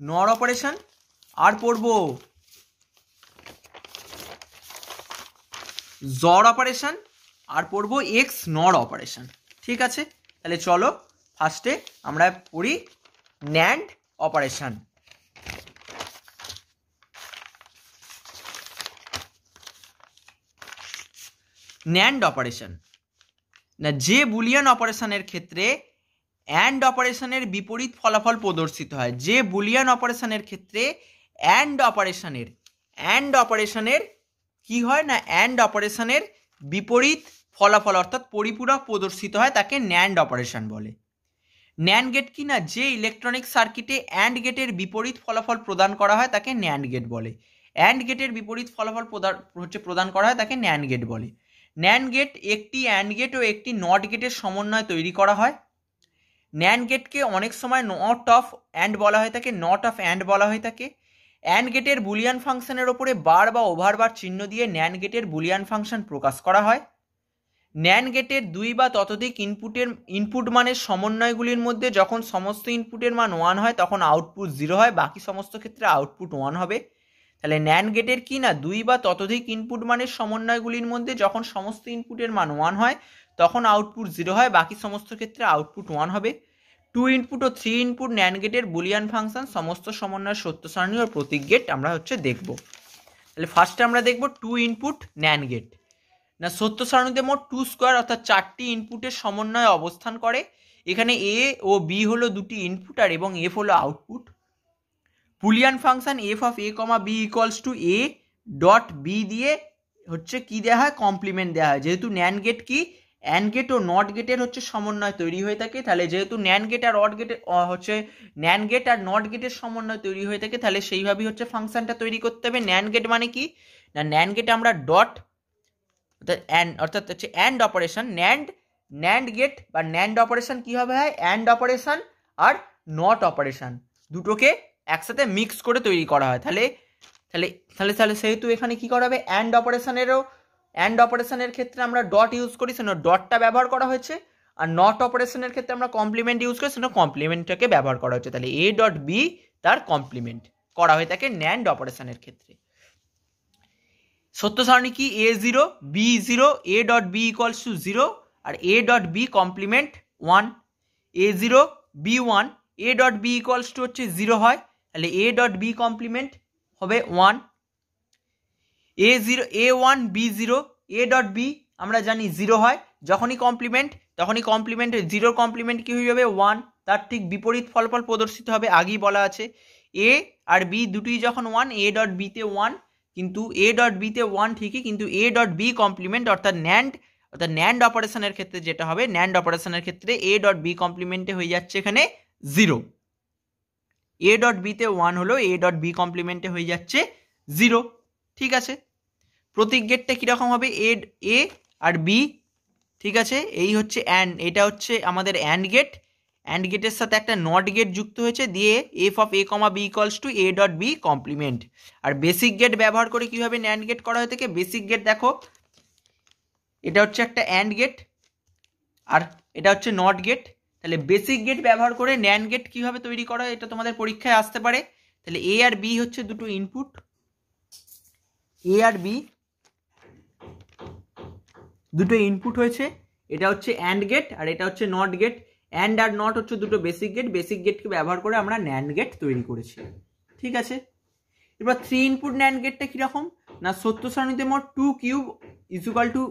নর অপারেশন, আর পড়বো জর অপারেশন, আর পড়বো এক্স নর অপারেশন। ঠিক আছে, তাহলে চলো ফার্স্টে আমরা পড়ি ন্যান্ড অপারেশন। ন্যান্ড অপারেশন না, যে বুলিয়ান অপারেশনের ক্ষেত্রে অ্যান্ড অপারেশনের বিপরীত ফলাফল প্রদর্শিত হয়, যে বুলিয়ান অপারেশনের ক্ষেত্রে অ্যান্ড অপারেশনের কি হয় না, অ্যান্ড অপারেশনের বিপরীত ফলাফল অর্থাৎ পরিপূরক প্রদর্শিত হয় তাকে ন্যান্ড অপারেশন বলে। ন্যান্ড গেট কি না, যে ইলেকট্রনিক সার্কিটে অ্যান্ড গেটের বিপরীত ফলাফল প্রদান করা হয় তাকে ন্যান্ড গেট বলে। অ্যান্ড গেটের বিপরীত ফলাফল প্রদান করা হয় তাকে ন্যান্ড গেট বলে। ন্যান্ড গেট একটি অ্যান্ড গেট ও একটি নট গেটের সমন্বয়ে তৈরি করা হয়। ন্যান্ড গেটকে অনেক সময় নট অফ অ্যান্ড বলা হয়ে থাকে, নট অফ অ্যান্ড বলা হয়ে থাকে। অ্যান্ড গেটের বুলিয়ান ফাংশনের ওপরে বার বা ওভারবার চিহ্ন দিয়ে ন্যান্ড গেটের বুলিয়ান ফাংশন প্রকাশ করা হয়। ন্যান্ড গেটের 2 বা ততোধিক ইনপুট মানের সমন্বয়গুলির মধ্যে যখন সমস্ত ইনপুটের মান 1 হয় তখন আউটপুট 0 হয়, বাকি সমস্ত ক্ষেত্রে আউটপুট 1 হবে। তাহলে ন্যান্ড গেটের কি না, 2 বা ততোধিক ইনপুট মানের সমন্বয়গুলির মধ্যে যখন সমস্ত ইনপুটের মান 1 হয় তখন আউটপুট 0 হয়, বাকি সমস্ত ক্ষেত্রে আউটপুট 1 হবে। 2 ইনপুট ও 3 ইনপুট ন্যান্ড গেটের বুলিয়ান ফাংশন সমস্ত সমন্বয়ের সত্য সারণী ও প্রতীক গেট আমরা হচ্ছে দেখব। তাহলে ফার্স্টে আমরা দেখব 2 ইনপুট ন্যান্ড গেট না, সত্য সারণীতে মোট 2 স্কোয়ার অর্থাৎ 4টি ইনপুটের সমন্বয়ে অবস্থান করে। এখানে এ ও বি হলো 2টি ইনপুট আর এবং এফ হলো output. Boolean function F of A comma B equals to A dot B দিয়ে হচ্ছে কি দেওয়া হয়, কমপ্লিমেন্ট দেওয়া হয়। যেহেতু ন্যান্ড গেট কি, অ্যান্ড গেট ও নট গেটের হচ্ছে সমন্বয় তৈরি হয়ে থাকে, তাহলে যেহেতু ন্যান্ড গেট আর ন্যান্ড গেট আর নট গেটের সমন্বয় তৈরি হয়ে থাকে, তাহলে সেইভাবেই হচ্ছে ফাংশনটা তৈরি করতে হবে। ন্যান্ড গেট মানে কি না, ন্যান্ড গেট আমরা ডট অর্থাৎ হচ্ছে অ্যান্ড অপারেশন, ন্যান্ড গেট বা ন্যান্ড অপারেশন কীভাবে হয়, অ্যান্ড অপারেশন আর নট অপারেশন দুটোকে একসাথে মিক্স করে তৈরি করা হয়। তাহলে তাহলে তাহলে তাহলে সেহেতু এখানে কি করা হবে, অ্যান্ড অপারেশনের ক্ষেত্রে আমরা ডট ইউজ করি, সেজন্য ডটটা ব্যবহার করা হয়েছে, আর নট অপারেশনের ক্ষেত্রে আমরা কমপ্লিমেন্ট ইউজ করি, সেজন্য কমপ্লিমেন্টটাকে ব্যবহার করা হচ্ছে। তাহলে এ ডট বি তার কমপ্লিমেন্ট করা হয়ে থাকে ন্যান্ড অপারেশনের ক্ষেত্রে। সত্য সারণী কি, a0 b0 a dot B equals to 0 আর a dot B complement 1, a0 b1 a dot B equals to হচ্ছে 0 হয়, তাহলে a ডট বি কমপ্লিমেন্ট হবে 1, a1 b0 a dot B আমরা জানি 0 হয়, যখনই কমপ্লিমেন্ট 0 কমপ্লিমেন্ট কি হয়ে যাবে 1, তার ঠিক বিপরীত ফলাফল প্রদর্শিত হবে, আগেই বলা আছে। a আর b দুটোই যখন 1, a ডট বিতে 1, কিন্তু a ডট বিতে 1 ঠিকই, কিন্তু a ডট বি কমপ্লিমেন্ট অর্থাৎ ন্যান্ড অপারেশনের ক্ষেত্রে যেটা হবে, ন্যান্ড অপারেশনের ক্ষেত্রে a ডট বি কমপ্লিমেন্টে হয়ে যাচ্ছে এখানে 0, a ডট বিতে 1 হলো a ডট বি কমপ্লিমেন্টে হয়ে যাচ্ছে 0। ঠিক আছে, প্রতীক গেটটা কীরকম হবে, এ আর বি। ঠিক আছে, এই হচ্ছে অ্যান্ড, এটা হচ্ছে আমাদের অ্যান্ড গেট, অ্যান্ড গেটের সাথে একটা নট গেট যুক্ত হয়েছে, দিয়ে F of A comma B equals to A dot B complement. আর বেসিক গেট ব্যবহার করে কীভাবে ন্যান্ড গেট করা হয়ে থাকে, বেসিক গেট দেখো এটা হচ্ছে একটা অ্যান্ড গেট আর এটা হচ্ছে নট গেট। তাহলে বেসিক গেট ব্যবহার করে ন্যান্ড গেট কীভাবে তৈরি করা হয় এটা তোমাদের পরীক্ষায় আসতে পারে। তাহলে এ আর বি হচ্ছে দুটো ইনপুট, এ আর বি দুটো ইনপুট হয়েছে, এটা হচ্ছে অ্যান্ড গেট আর এটা হচ্ছে নট গেট। অ্যান্ড আর নট হচ্ছে দুটো বেসিক গেট, বেসিক গেটকে ব্যবহার করে আমরা ন্যান্ড গেট তৈরি করেছি। ঠিক আছে, এবার 3 ইনপুট ন্যান্ড গেটটা কীরকম না, সত্য সারণীতে মোট 2 কিউব ইকুয়াল টু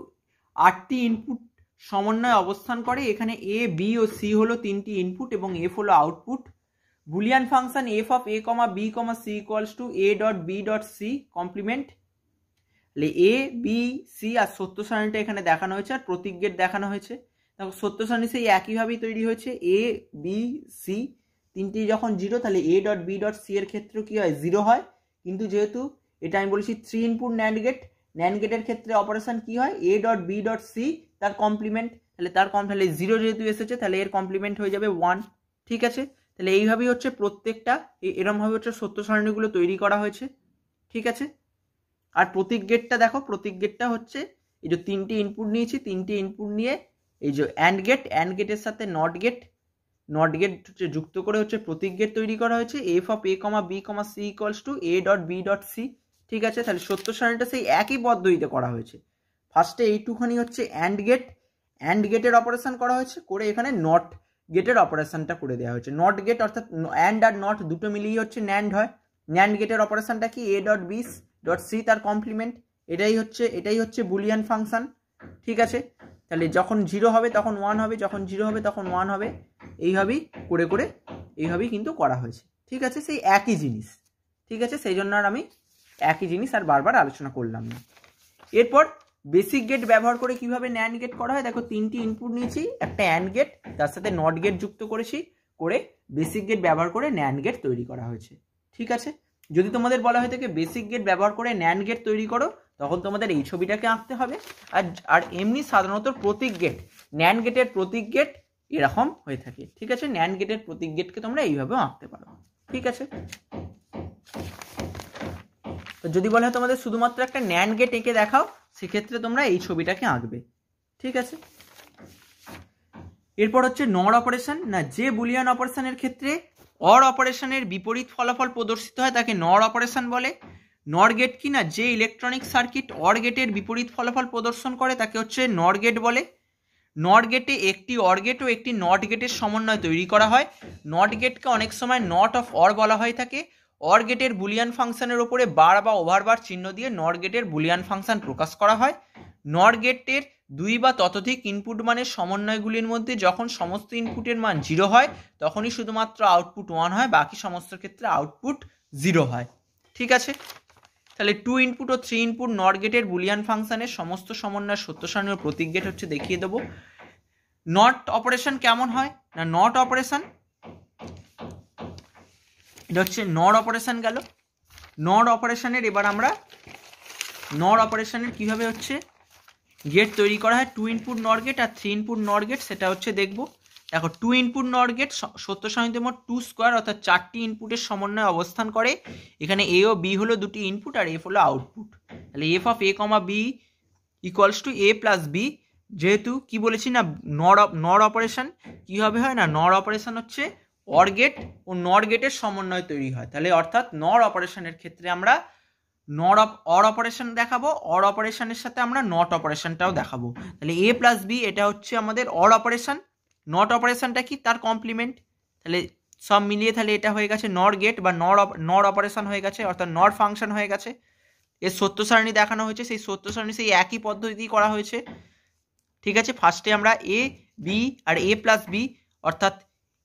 8টি ইনপুট সমন্বয়ে অবস্থান করে। এখানে এ বি ও সি হলো 3টি ইনপুট এবং এফ হলো output. Boolean function F of A comma B comma C equals to A dot B dot C complement. তাহলে এ বি সি আর সত্য সারণীটা এখানে দেখানো হয়েছে আর প্রতীক গেট দেখানো হয়েছে। দেখো সত্য সারণী সেই একইভাবেই তৈরি হয়েছে, এ বি সি তিনটি যখন 0 তাহলে A dot B dot C এর ক্ষেত্রে কি হয় 0 হয়। কিন্তু যেহেতু এটা আমি বলেছি 3 ইনপুট ন্যান্ড গেট, ন্যান্ড গেটের ক্ষেত্রে অপারেশন কি হয়, A dot B dot C তার কমপ্লিমেন্ট, তাহলে তাহলে 0 যেহেতু এসেছে তাহলে এর কমপ্লিমেন্ট হয়ে যাবে 1। ঠিক আছে, তাহলে এইভাবেই হচ্ছে প্রত্যেকটা এরমভাবে হচ্ছে সত্য সারণীগুলো তৈরি করা হয়েছে। ঠিক আছে, আর প্রতীক গেটটা দেখো, প্রতীক গেটটা হচ্ছে এই যে 3টি ইনপুট নিয়েছি, 3টি ইনপুট নিয়ে এই যে অ্যান্ড গেটের সাথে নট গেট হচ্ছে যুক্ত করে হচ্ছে প্রতীক গেট তৈরি করা হয়েছে, F of A comma B comma C equals to A dot B dot C. ঠিক আছে, তাহলে সত্য সারণীটা সেই একই পদ্ধতিতে করা হয়েছে। ফার্স্টে এইটুখানি হচ্ছে অ্যান্ড গেটের অপারেশন করা হয়েছে, করে এখানে নট গেটের অপারেশনটা করে দেওয়া হয়েছে। নট গেট অর্থাৎ অ্যান্ড আর নট দুটো মিলিয়ে হচ্ছে ন্যান্ড হয়। ন্যান্ড গেটের অপারেশনটা কি, A dot B dot C তার কমপ্লিমেন্ট, এটাই হচ্ছে বুলিয়ান ফাংশন। ঠিক আছে, তাহলে যখন 0 হবে তখন 1 হবে, যখন 0 হবে তখন 1 হবে, এইভাবেই করে এইভাবেই কিন্তু করা হয়েছে। ঠিক আছে, সেই একই জিনিস। ঠিক আছে, সেই জন্য আর আমি একই জিনিস আর বারবার আলোচনা করলাম না। এরপর বেসিক গেট ব্যবহার করে কিভাবে ন্যান্ড গেট করা হয়, দেখো 3টি ইনপুট নিয়েছি, একটা অ্যান্ড গেট তার সাথে নট গেট যুক্ত করেছি, করে বেসিক গেট ব্যবহার করে ন্যান্ড গেট তৈরি করা হয়েছে। ঠিক আছে, যদি তোমাদের বলা হয়ে থাকে বেসিক গেট ব্যবহার করে ন্যান্ড গেট তৈরি করো, তখন তোমাদের এই ছবিটাকে আঁকতে হবে। আর এমনি সাধারণত প্রতীক গেট, ন্যান্ড গেটের প্রতীক গেট এরকম হয়ে থাকে। ঠিক আছে, ন্যান্ড গেটের প্রতীক গেটকে তোমরা এইভাবেও আঁকতে পারো। ঠিক আছে, তো যদি বলা হয় তোমাদের শুধুমাত্র একটা ন্যান্ড গেট এঁকে দেখাও, সেক্ষেত্রে তোমরা এই ছবিটাকে আঁকবে। ঠিক আছে, এরপর হচ্ছে নর অপারেশন, না যে বুলিয়ান অপারেশনের ক্ষেত্রে অর অপারেশনের বিপরীত ফলাফল প্রদর্শিত হয় তাকে নর অপারেশন বলে। নর গেট কি না, যে ইলেকট্রনিক সার্কিট অর গেটের বিপরীত ফলাফল প্রদর্শন করে তাকে হচ্ছে নর গেট বলে। নট গেটে একটি অর গেট ও একটি নট গেটের সমন্বয় তৈরি করা হয়। নট গেটকে অনেক সময় নট অফ অর বলা হয়ে থাকে। অর গেটের বুলিয়ান ফাংশনের উপরে বার বা ওভারবার চিহ্ন দিয়ে নট গেটের বুলিয়ান ফাংশন প্রকাশ করা হয়। নট গেটের 2 বা ততোধিক ইনপুট মানের সমন্বয়গুলির মধ্যে যখন সমস্ত ইনপুটের মান 0 হয় তখনই শুধুমাত্র আউটপুট 1 হয়, বাকি সমস্ত ক্ষেত্রে আউটপুট 0 হয়। ঠিক আছে, তাহলে 2 ইনপুট ও 3 ইনপুট নট গেটের বুলিয়ান ফাংশনের সমস্ত সমন্বয়ের সত্য সারণী ও প্রতীক গেট হচ্ছে দেখিয়ে দেবো। নট অপারেশন কেমন হয় না, নট অপারেশন এটা হচ্ছে নট অপারেশন গেল। নট অপারেশনের এবার আমরা নট অপারেশনের কিভাবে হচ্ছে গেট তৈরি করা হয়, 2 ইনপুট নট গেট আর 3 ইনপুট নট গেট, সেটা হচ্ছে দেখবো। দেখো 2 ইনপুট নট গেট সত্য সারণীতে মোট 2 স্কোয়ার অর্থাৎ 4টি ইনপুটের সমন্বয়ে অবস্থান করে। এখানে এ ও বি হলো দুটি ইনপুট আর এফ হলো আউটপুট। তাহলে F of A comma B equals to A plus B, যেহেতু কি বলেছি না নর অপারেশন কীভাবে হয় না, নর অপারেশন হচ্ছে অর গেট ও নট গেটের সমন্বয় তৈরি হয়। তাহলে অর্থাৎ নর অপারেশনের ক্ষেত্রে আমরা অর অপারেশন দেখাবো, অর অপারেশনের সাথে আমরা নট অপারেশনটাও দেখাবো। তাহলে এ প্লাস বি এটা হচ্ছে আমাদের অর অপারেশন, নট অপারেশনটা কি তার কমপ্লিমেন্ট। তাহলে সব মিলিয়ে তাহলে এটা হয়ে গেছে নর গেট বা নর অপারেশন হয়ে গেছে, অর্থাৎ নট ফাংশন হয়ে গেছে। এর সত্য সারণী দেখানো হয়েছে, সেই সত্য সারণী সেই একই পদ্ধতি করা হয়েছে। ঠিক আছে, ফার্স্টে আমরা A B R A plus B অর্থাৎ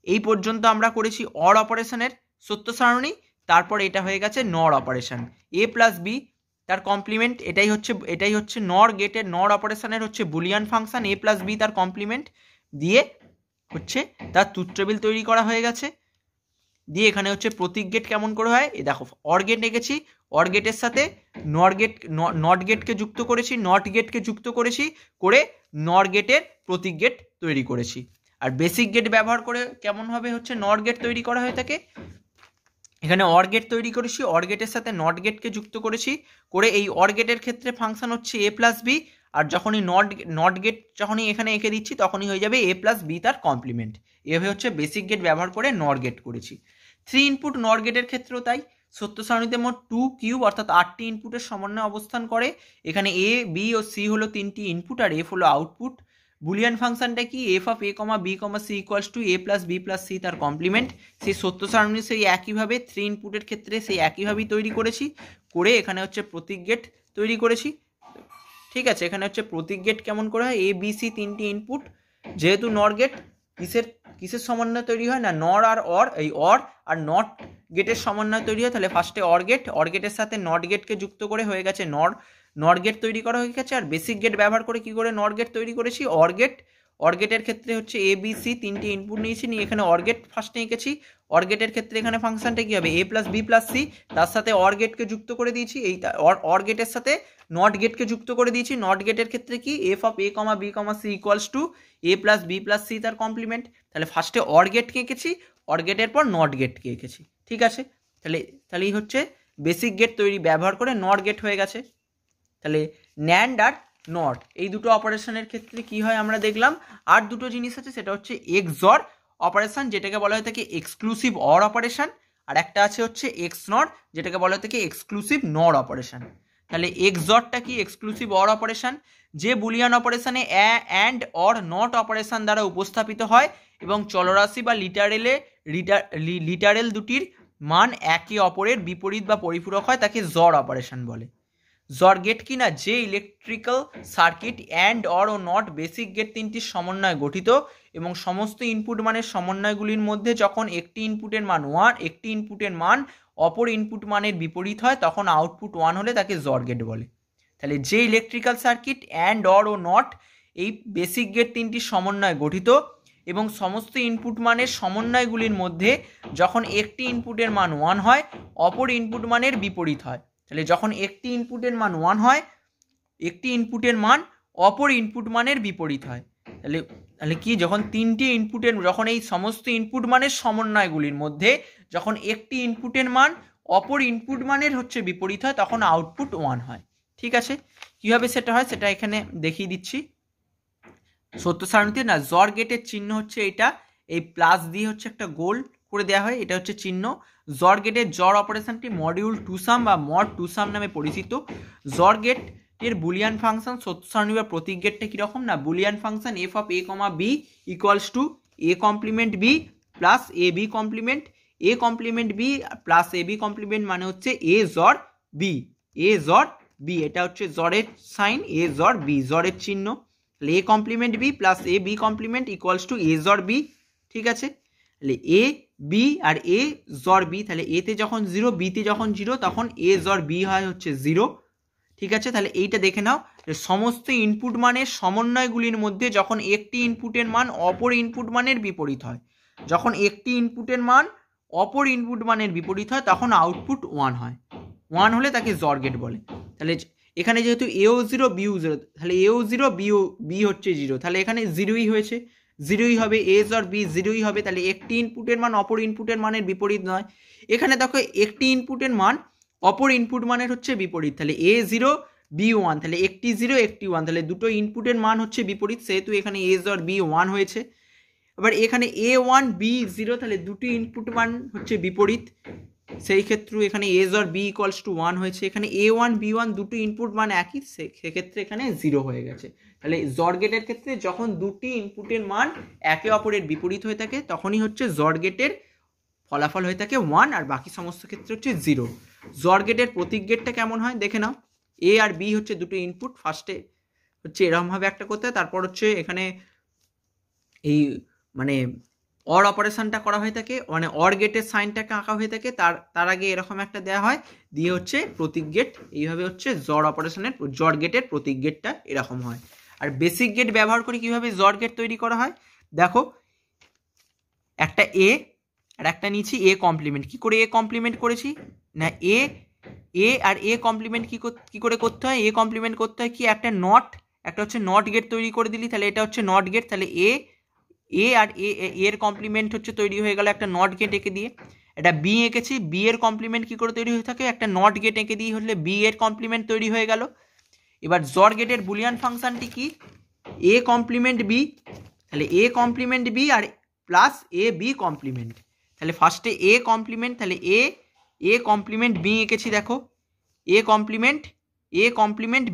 এই পর্যন্ত আমরা করেছি অর অপারেশনের সত্য সারণী, তারপর এটা হয়ে গেছে নর অপারেশন। এ প্লাস বি তার কমপ্লিমেন্ট, এটাই হচ্ছে নর গেটের নর অপারেশনের হচ্ছে বুলিয়ান ফাংশন, এ প্লাস বি তার কমপ্লিমেন্ট দিয়ে হচ্ছে তার ট্রুথ টেবিল তৈরি করা হয়ে গেছে। দিয়ে এখানে হচ্ছে প্রতীক গেট কেমন করে হয়, এই দেখো অর গেট এঁকেছি, অর গেটের সাথে নট গেটকে যুক্ত করেছি, নট গেটকে যুক্ত করেছি, করে নর গেটের প্রতীক গেট তৈরি করেছি। আর বেসিক গেট ব্যবহার করে কেমনভাবে হচ্ছে নট গেট তৈরি করা হয়ে থাকে, এখানে অর গেট তৈরি করেছি, অর গেটের সাথে নট গেটকে যুক্ত করেছি, করে এই অর গেটের ক্ষেত্রে ফাংশন হচ্ছে এ প্লাস বি, আর যখনই নট গেট যখনই এখানে এঁকে দিচ্ছি তখনই হয়ে যাবে এ প্লাস বি তার কমপ্লিমেন্ট। এভাবে হচ্ছে বেসিক গেট ব্যবহার করে নট গেট করেছি। 3 ইনপুট নট গেটের ক্ষেত্রেও তাই, সত্য সারণীতে মোট 2 কিউব অর্থাৎ 8টি ইনপুটের সমন্বয়ে অবস্থান করে। এখানে এ বি ও সি হলো 3টি ইনপুট আর এফ হলো আউটপুট। বুলিয়ান ফাংশনটা কি, F of A comma B comma C equals to A plus B plus C তার কমপ্লিমেন্ট। সেই সত্য সারণী সেই একইভাবে 3 ইনপুটের ক্ষেত্রে সেই একইভাবেই তৈরি করেছি, করে এখানে হচ্ছে প্রতীক গেট তৈরি করেছি। ঠিক আছে, এখানে হচ্ছে প্রতীক গেট কেমন করে হয়, এ বি সি 3টি ইনপুট, যেহেতু নর গেট কিসের সমন্বয় তৈরি হয় না, নর আর অর, এই অর আর নট গেটের সমন্বয় তৈরি হয়। তাহলে ফার্স্টে অর গেটের সাথে নট গেটকে যুক্ত করে হয়ে গেছে নর গেট তৈরি করা হয়ে গেছে। আর বেসিক গেট ব্যবহার করে কি করে নর গেট তৈরি করেছি, অর গেটের ক্ষেত্রে হচ্ছে এ বি সি 3টি ইনপুট নিয়েছি, নিয়ে এখানে অর গেট ফার্স্টে এঁকেছি। অর গেটের ক্ষেত্রে এখানে ফাংশনটা কি হবে, এ প্লাস বি প্লাস সি, তার সাথে অর গেটকে যুক্ত করে দিয়েছি, এই অর গেটের সাথে নট গেটকে যুক্ত করে দিয়েছি। নট গেটের ক্ষেত্রে কি, F of A comma B comma C equals to A plus B plus C তার কমপ্লিমেন্ট। তাহলে ফার্স্টে অর গেটকে এঁকেছি, অর গেটের পর নট গেটকে এঁকেছি। ঠিক আছে, তাহলেই হচ্ছে বেসিক গেট তৈরি ব্যবহার করে নট গেট হয়ে গেছে। তাহলে ন্যান্ড আর নট এই দুটো অপারেশনের ক্ষেত্রে কি হয় আমরা দেখলাম। আর দুটো জিনিস আছে, সেটা হচ্ছে এক্সঅর অপারেশন, যেটাকে বলা হয়ে থাকে এক্সক্লুসিভ অর অপারেশন, আর একটা আছে হচ্ছে এক্স নট, যেটাকে বলা হয়ে থাকে এক্সক্লুসিভ নর অপারেশন। তাহলে এক্সঅরটা কি, এক্সক্লুসিভ অর অপারেশন, যে বুলিয়ান অপারেশনে অ্যান্ড অর নট অপারেশন দ্বারা উপস্থাপিত হয় এবং চলরাশি বা লিটারেল দুটির মান একে অপরের বিপরীত বা পরিপূরক হয়, তাকে জর অপারেশন বলে। জর গেট কি না, যে ইলেকট্রিক্যাল সার্কিট অ্যান্ড অর ও নট বেসিক গেট 3টির সমন্বয়ে গঠিত এবং সমস্ত ইনপুট মানের সমন্বয়গুলির মধ্যে যখন একটি ইনপুটের মান অপর ইনপুট মানের বিপরীত হয় তখন আউটপুট 1 হলে তাকে জর গেট বলে। তাহলে যে ইলেকট্রিক্যাল সার্কিট অ্যান্ড অর ও নট এই বেসিক গেট 3টির সমন্বয়ে গঠিত এবং সমস্ত ইনপুট মানের সমন্বয়গুলির মধ্যে যখন একটি ইনপুটের মান 1 হয় অপর ইনপুট মানের বিপরীত হয়। তাহলে যখন একটি ইনপুটের মান 1 হয়, একটি ইনপুটের মান অপর ইনপুট মানের বিপরীত হয়। তাহলে কি, যখন এই সমস্ত ইনপুট মানের সমন্বয়গুলির মধ্যে যখন একটি ইনপুটের মান অপর ইনপুট মানের হচ্ছে বিপরীত হয় তখন আউটপুট 1 হয়। ঠিক আছে, কিভাবে সেটা হয় সেটা এখানে দেখিয়ে দিচ্ছি। সত্য সারণীতে না, জর গেটের চিহ্ন হচ্ছে এটা, এই প্লাস দিয়ে হচ্ছে একটা গোল করে দেওয়া হয়, এটা হচ্ছে চিহ্ন। জর গেটের জর অপারেশনটি মডিউল টু সাম বা মড টু সাম নামে পরিচিত। জর গেটের বুলিয়ান ফাংশন সত্য সারণী বা প্রতীক গেটটা কিরকম না, Boolean function F of A comma B equals to A complement B plus A B complement, A complement B plus A B complement মানে হচ্ছে এ জর বি, এটা হচ্ছে জরের সাইন, এ জর বি জরের চিহ্ন। তাহলে A complement B plus A B complement equals to A XOR B. ঠিক আছে, তাহলে A B R A XOR B, তাহলে এতে যখন 0 বিতে যখন 0 তখন এ জর বি হয় হচ্ছে 0। ঠিক আছে, তাহলে এইটা দেখে নাও, সমস্ত ইনপুট মানের সমন্বয়গুলির মধ্যে যখন একটি ইনপুটের মান অপর ইনপুট মানের বিপরীত হয়, যখন একটি ইনপুটের মান অপর ইনপুট মানের বিপরীত হয় তখন আউটপুট 1 হয়। 1 হলে তাকে জর গেট বলে। তাহলে এখানে যেহেতু এও 0 বিও 0, তাহলে এও 0 বি হচ্ছে 0, তাহলে এখানে 0ই হয়েছে, 0ই হবে, এ জর বি 0ই হবে। তাহলে একটি ইনপুটের মান অপর ইনপুটের মানের বিপরীত নয়। এখানে দেখো একটি ইনপুটের মান অপর ইনপুট মানের হচ্ছে বিপরীত, তাহলে এ 0 বি 1, তাহলে একটি 0 একটি 1, তাহলে দুটো ইনপুটের মান হচ্ছে বিপরীত, সেহেতু এখানে এ জর বি 1 হয়েছে। এবার এখানে এ 1 বি 0, তাহলে দুটি ইনপুট মান হচ্ছে বিপরীত, সেই ক্ষেত্রে এখানে এ জর বি ইকুয়ালস টু 1 হয়েছে। এখানে এ 1 বি 1 দুটো ইনপুট মান একই, সেক্ষেত্রে এখানে 0 হয়ে গেছে। তাহলে জর গেটের ক্ষেত্রে যখন দুটি ইনপুটের মান একে অপরের বিপরীত হয়ে থাকে তখনই হচ্ছে জর গেটের ফলাফল হয়ে থাকে 1, আর বাকি সমস্ত ক্ষেত্রে হচ্ছে 0। জর গেটের প্রতীক গেটটা কেমন হয় দেখে নাও। এ আর বি হচ্ছে দুটো ইনপুট, ফার্স্টে হচ্ছে এরকমভাবে একটা করতে হয়, তারপর হচ্ছে এখানে এই মানে অর অপারেশনটা করা হয়ে থাকে, মানে অর গেটের সাইনটাকে আঁকা হয়ে থাকে, তার আগে এরকম একটা দেওয়া হয়, দিয়ে হচ্ছে প্রতীক গেট, এইভাবে হচ্ছে জর গেটের প্রতীক গেটটা এরকম হয়। আর বেসিক গেট ব্যবহার করে কিভাবে জর গেট তৈরি করা হয় দেখো, একটা এ আর একটা নিচ্ছি এ কমপ্লিমেন্ট। কি করে এ কমপ্লিমেন্ট করেছি না, এ আর এ কমপ্লিমেন্ট কি করে করতে হয়, এ কমপ্লিমেন্ট করতে হয় কি, একটা হচ্ছে নট গেট তৈরি করে দিলি, তাহলে এটা হচ্ছে নট গেট, তাহলে এ আর এর কমপ্লিমেন্ট হচ্ছে তৈরি হয়ে গেল একটা নট গেট এঁকে দিয়ে। এটা বি এঁকেছি, বি এর কমপ্লিমেন্ট কী করে তৈরি হয়ে থাকে, একটা নট গেট এঁকে দিয়ে হলে বি এর কমপ্লিমেন্ট তৈরি হয়ে গেল। এবার জর গেটের বুলিয়ান ফাংশনটি কি, এ কমপ্লিমেন্ট বি, তাহলে এ কমপ্লিমেন্ট বি আর প্লাস এ বি কমপ্লিমেন্ট। তাহলে ফার্স্টে এ কমপ্লিমেন্ট, তাহলে এ কমপ্লিমেন্ট বি এঁকেছি দেখো, A complement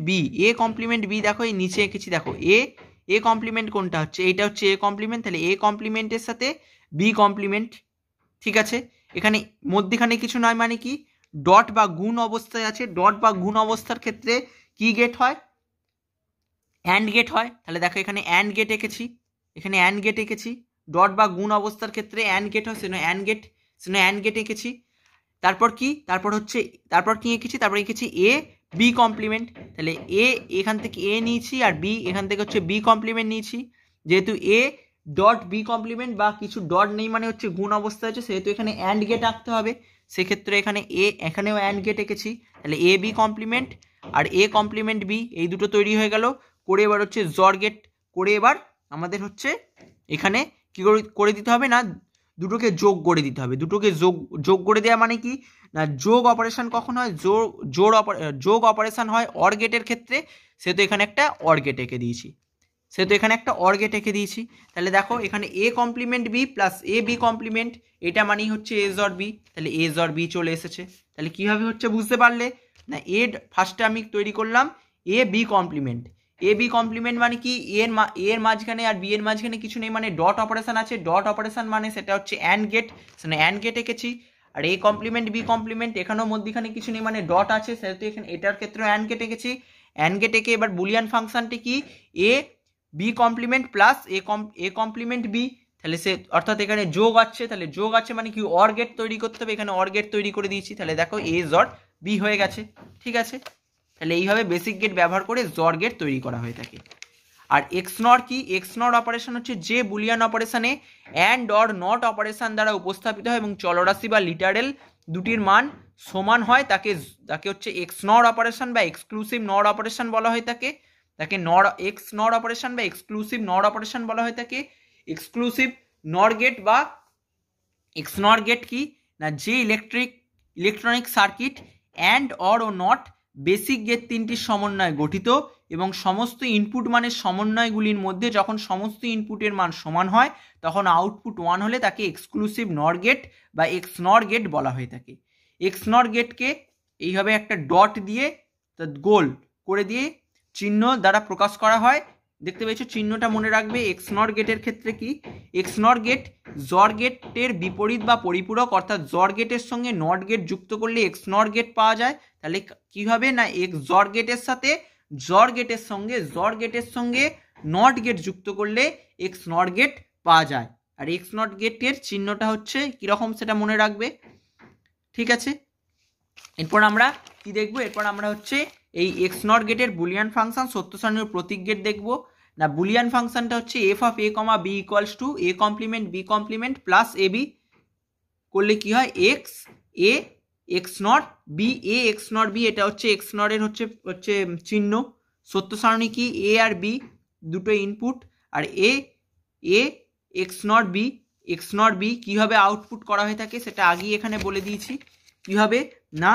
B, A complement B দেখো এই নিচে এঁকেছি দেখো, এ কমপ্লিমেন্ট কোনটা হচ্ছে, এইটা হচ্ছে এ কমপ্লিমেন্ট, তাহলে এ কমপ্লিমেন্টের সাথে বি কমপ্লিমেন্ট। ঠিক আছে, এখানে মধ্যেখানে কিছু নয়, মানে কি ডট বা গুণ অবস্থায় আছে, ডট বা গুণ অবস্থার ক্ষেত্রে কি গেট হয়, অ্যান্ড গেট হয়। তাহলে দেখো এখানে অ্যান্ড গেট এঁকেছি, এখানে অ্যান্ড গেট এঁকেছি, ডট বা গুণ অবস্থার ক্ষেত্রে অ্যান্ড গেট হয়, সেজন্য অ্যান্ড গেট এঁকেছি। তারপর কি, তারপর কি এঁকেছি, তারপর এঁকেছি এ বি কমপ্লিমেন্ট, তাহলে এ এখান থেকে এ নিয়েছি আর বি এখান থেকে হচ্ছে বি কমপ্লিমেন্ট নিয়েছি। যেহেতু এ ডট বি কমপ্লিমেন্ট বা কিছু ডট নেই মানে হচ্ছে গুণ অবস্থা হচ্ছে, সেহেতু এখানে অ্যান্ড গেট আঁকতে হবে। সেক্ষেত্রে এখানে এখানেও অ্যান্ড গেট এঁকেছি, তাহলে এ বি কমপ্লিমেন্ট আর এ কমপ্লিমেন্ট বি এই দুটো তৈরি হয়ে গেল। করে এবার হচ্ছে জর গেট করে এবার আমাদের হচ্ছে এখানে কী করে দিতে হবে না, দুটোকে যোগ করে দিতে হবে। দুটোকে যোগ করে দেওয়া মানে কি না, যোগ অপারেশন কখন হয়, যোগ অপারেশন হয় অর গেটের ক্ষেত্রে, সেহেতু এখানে একটা অর গেট এঁকে দিয়েছি। তাহলে দেখো এখানে A complement B plus A B complement, এটা মানেই হচ্ছে এ জর বি, তাহলে এ জর বি চলে এসেছে। তাহলে কীভাবে হচ্ছে বুঝতে পারলে না, ফার্স্টে আমি তৈরি করলাম এ বি কমপ্লিমেন্ট, এ বি কমপ্লিমেন্ট মানে কি এর মাঝখানে আর বি এর মাঝখানে কিছু নেই, মানে ডট অপারেশন আছে, ডট অপারেশন মানে সেটা হচ্ছে অ্যান্ড গেট, সেখানে অ্যান্ড গেট এঁকেছি। আর এ কমপ্লিমেন্ট বি কমপ্লিমেন্ট এখানেও মধ্যখানে কিছু নেই মানে ডট আছে, সেহেতু এখানে এটার ক্ষেত্রে অ্যান্ড গেট এঁকেছি। অ্যান্ড গেট এঁকে এবার বুলিয়ান ফাংশনটি কি, A B complement plus A complement B, তাহলে সে অর্থাৎ এখানে যোগ আছে, তাহলে যোগ আছে মানে কি অর গেট তৈরি করতে হবে, এখানে অর গেট তৈরি করে দিয়েছি। তাহলে দেখো এ জর বি হয়ে গেছে। ঠিক আছে, তাহলে এইভাবে বেসিক গেট ব্যবহার করে জর গেট তৈরি করা হয়ে থাকে। আর এক্সনর কি, এক্সনর অপারেশন হচ্ছে যে বুলিয়ান অপারেশনে অ্যান্ড অর নট অপারেশন দ্বারা উপস্থাপিত হয় এবং চলরাশি বা লিটারেল দুটির মান সমান হয়, তাকে হচ্ছে এক্সনর অপারেশন বা এক্সক্লুসিভ নর অপারেশন বলা হয়ে থাকে। তাকে এক্সনর অপারেশন বা এক্সক্লুসিভ নর অপারেশন বলা হয়ে থাকে। এক্সক্লুসিভ নর গেট বা এক্সনর গেট কি না, যে ইলেকট্রনিক সার্কিট অ্যান্ড অর ও নট বেসিক গেট তিনটির সমন্বয়ে গঠিত এবং সমস্ত ইনপুট মানের সমন্বয়গুলির মধ্যে যখন সমস্ত ইনপুটের মান সমান হয় তখন আউটপুট 1 হলে তাকে এক্সক্লুসিভ নর গেট বা এক্সনর গেট বলা হয়ে থাকে। এক্সনর গেটকে এইভাবে একটা ডট দিয়ে গোল করে দিয়ে চিহ্ন দ্বারা প্রকাশ করা হয়, দেখতে পেয়েছো চিহ্নটা মনে রাখবে। এক্সনর গেটের ক্ষেত্রে কি, এক্সনর গেট জর গেটের বিপরীত বা পরিপূরক, অর্থাৎ জর গেটের সঙ্গে নট গেট যুক্ত করলে এক্সনর গেট পাওয়া যায়। তাহলে কি হবে না, জর গেটের সাথে জর গেটের সঙ্গে নট গেট যুক্ত করলে এক্সনর গেট পাওয়া যায়। আর এক্সনর গেটের চিহ্নটা হচ্ছে কিরকম সেটা মনে রাখবে। ঠিক আছে, এরপর আমরা কি দেখবো, এরপর আমরা হচ্ছে এই এক্সনর গেটের বুলিয়ান ফাংশন সত্য সারণীর প্রতীক গেট দেখবো। না বুলিয়ান ফাংশনটা হচ্ছে F of A comma B equals to A complement B complement plus A B করলে কি হয়, X A X not B, A X not B, এটা হচ্ছে এক্স নটের হচ্ছে চিহ্ন। সত্য সারণী কি, এ আর বি দুটো ইনপুট, আর এ এক্স নট বি কীভাবে আউটপুট করা হয়ে থাকে সেটা আগেই এখানে বলে দিয়েছি। কীভাবে না,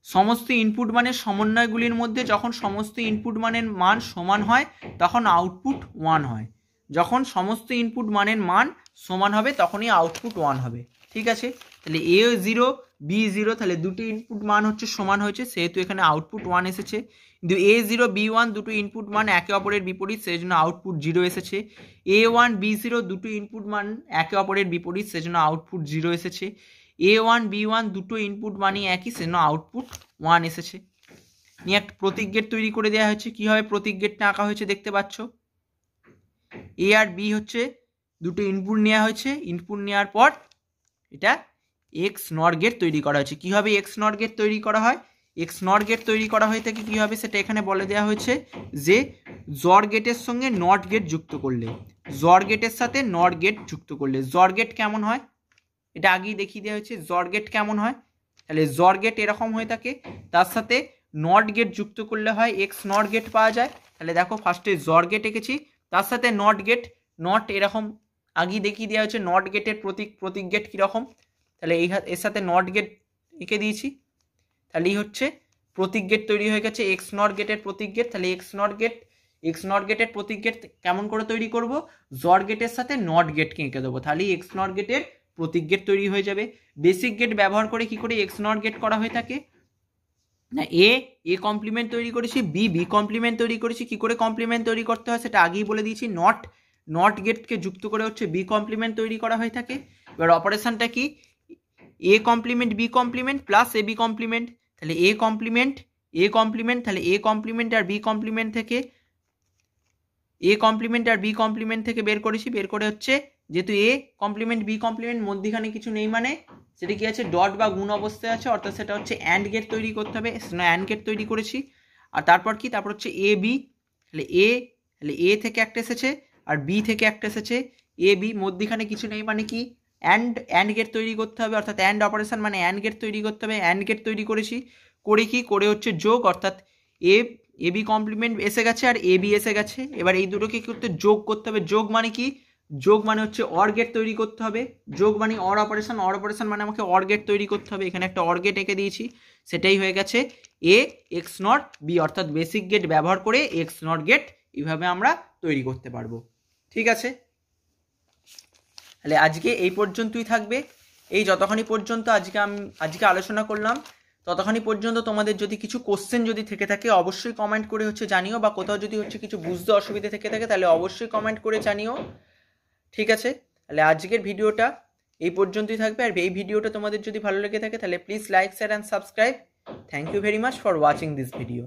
সমস্ত ইনপুট মানের সমন্বয়গুলির মধ্যে যখন সমস্ত ইনপুট মানের মান সমান হয় তখন আউটপুট 1 হয়। যখন সমস্ত ইনপুট মানের মান সমান হবে তখনই আউটপুট 1 হবে। ঠিক আছে, তাহলে এ 0 বি 0, তাহলে দুটো ইনপুট মান হচ্ছে সমান হয়েছে সেহেতু এখানে আউটপুট 1 এসেছে। কিন্তু এ 0 বি 1 দুটো ইনপুট মান একে অপরের বিপরীত, সেই জন্য আউটপুট 0 এসেছে। এ 1 বি 0 দুটো ইনপুট মান একে অপরের বিপরীত, সেই জন্য আউটপুট 0 এসেছে। A1 B1 দুটো ইনপুট মানই একই, সেজন্য আউটপুট 1 এসেছে। নিয়ে একটা প্রতীক গেট তৈরি করে দেওয়া হয়েছে। কীভাবে প্রতীক গেটটা আঁকা হয়েছে দেখতে পাচ্ছ। এ আর বি হচ্ছে দুটো ইনপুট নেওয়া হয়েছে, ইনপুট নেওয়ার পর এটা এক্স নট গেট তৈরি করা হয়েছে। কীভাবে এক্স নট গেট তৈরি করা হয়, এক্স নট গেট তৈরি করা হয়ে থাকে কীভাবে সেটা এখানে বলে দেওয়া হয়েছে যে জর গেটের সঙ্গে নট গেট যুক্ত করলে, জর গেটের সাথে নট গেট যুক্ত করলে জর গেট কেমন হয় এটা আগেই দেখিয়ে দেওয়া হয়েছে। জর গেট কেমন হয়, তাহলে জর গেট এরকম হয়ে থাকে, তার সাথে নট গেট যুক্ত করলে হয় এক্স নট গেট পাওয়া যায়। তাহলে দেখো ফার্স্টে জর গেট এঁকেছি, তার সাথে নট গেট, নট এরকম আগেই দেখিয়ে দেওয়া হচ্ছে নট গেটের প্রতীক গেট কীরকম, তাহলে এর সাথে নট গেট এঁকে দিয়েছি, তাহলে এই হচ্ছে প্রতীক গেট তৈরি হয়ে গেছে এক্স নট গেটের প্রতীক গেট। তাহলে এক্স নট গেটের প্রতীক গেট কেমন করে তৈরি করব, জর গেটের সাথে নট গেটকে এঁকে দেবো, তাহলে এক্স নট গেটের প্রতীক গেট তৈরি হয়ে যাবে। বেসিক গেট ব্যবহার করে কি করে এক্স নট গেট করা হয়ে থাকে না, এ কমপ্লিমেন্ট তৈরি করেছি, বি কমপ্লিমেন্ট তৈরি করেছি। কি করে কমপ্লিমেন্ট তৈরি করতে হয় সেটা আগেই বলে দিয়েছি, নট গেটকে যুক্ত করে হচ্ছে বি কমপ্লিমেন্ট তৈরি করা হয়ে থাকে। এবার অপারেশনটা কি, A complement B complement plus A B complement, তাহলে এ কমপ্লিমেন্ট তাহলে এ কমপ্লিমেন্ট আর বি কমপ্লিমেন্ট থেকে বের করেছি, বের করে হচ্ছে যেহেতু এ কমপ্লিমেন্ট বি কমপ্লিমেন্ট মধ্যখানে কিছু নেই মানে সেটা কি আছে, ডট বা গুণ অবস্থায় আছে, অর্থাৎ সেটা হচ্ছে অ্যান্ড গেট তৈরি করতে হবে, অ্যান্ড গেট তৈরি করেছি। আর তারপর হচ্ছে এ বি, তাহলে এ থেকে একটা এসেছে আর বি থেকে একটা এসেছে, এ বি মধ্যখানে কিছু নেই মানে কি অ্যান্ড গেট তৈরি করতে হবে, অর্থাৎ অ্যান্ড অপারেশন মানে অ্যান্ড গেট তৈরি করতে হবে। অ্যান্ড গেট তৈরি করেছি, করে হচ্ছে যোগ, অর্থাৎ এ বি কমপ্লিমেন্ট এসে গেছে আর এ বি এসে গেছে। এবার এই দুটোকে কি করতে, যোগ করতে হবে। যোগ মানে কি, যোগ মানে হচ্ছে অর গেট তৈরি করতে হবে, যোগ মানে অর অপারেশন মানে আমাকে অর গেট তৈরি করতে হবে। এখানে একটা অর গেট এঁকে দিয়েছি, সেটাই হয়ে গেছে এ এক্স নট বি, অর্থাৎ বেসিক গেট ব্যবহার করে এক্স নট গেট এইভাবে আমরা তৈরি করতে পারবো। ঠিক আছে, তাহলে আজকে এই পর্যন্তই থাকবে। এই যতখানি পর্যন্ত আজকে আলোচনা করলাম ততখানি পর্যন্ত তোমাদের যদি কিছু কোশ্চেন যদি থেকে থাকে অবশ্যই কমেন্ট করে হচ্ছে জানিও, বা কোথাও যদি হচ্ছে কিছু বুঝতে অসুবিধা থেকে থাকে তাহলে অবশ্যই কমেন্ট করে জানিও। ঠিক আছে, তাহলে আজকের ভিডিওটা এই পর্যন্তই থাকবে। আর এই ভিডিওটা তোমাদের যদি ভালো লেগে থাকে তাহলে please like, share and subscribe. Thank you very much for watching this video.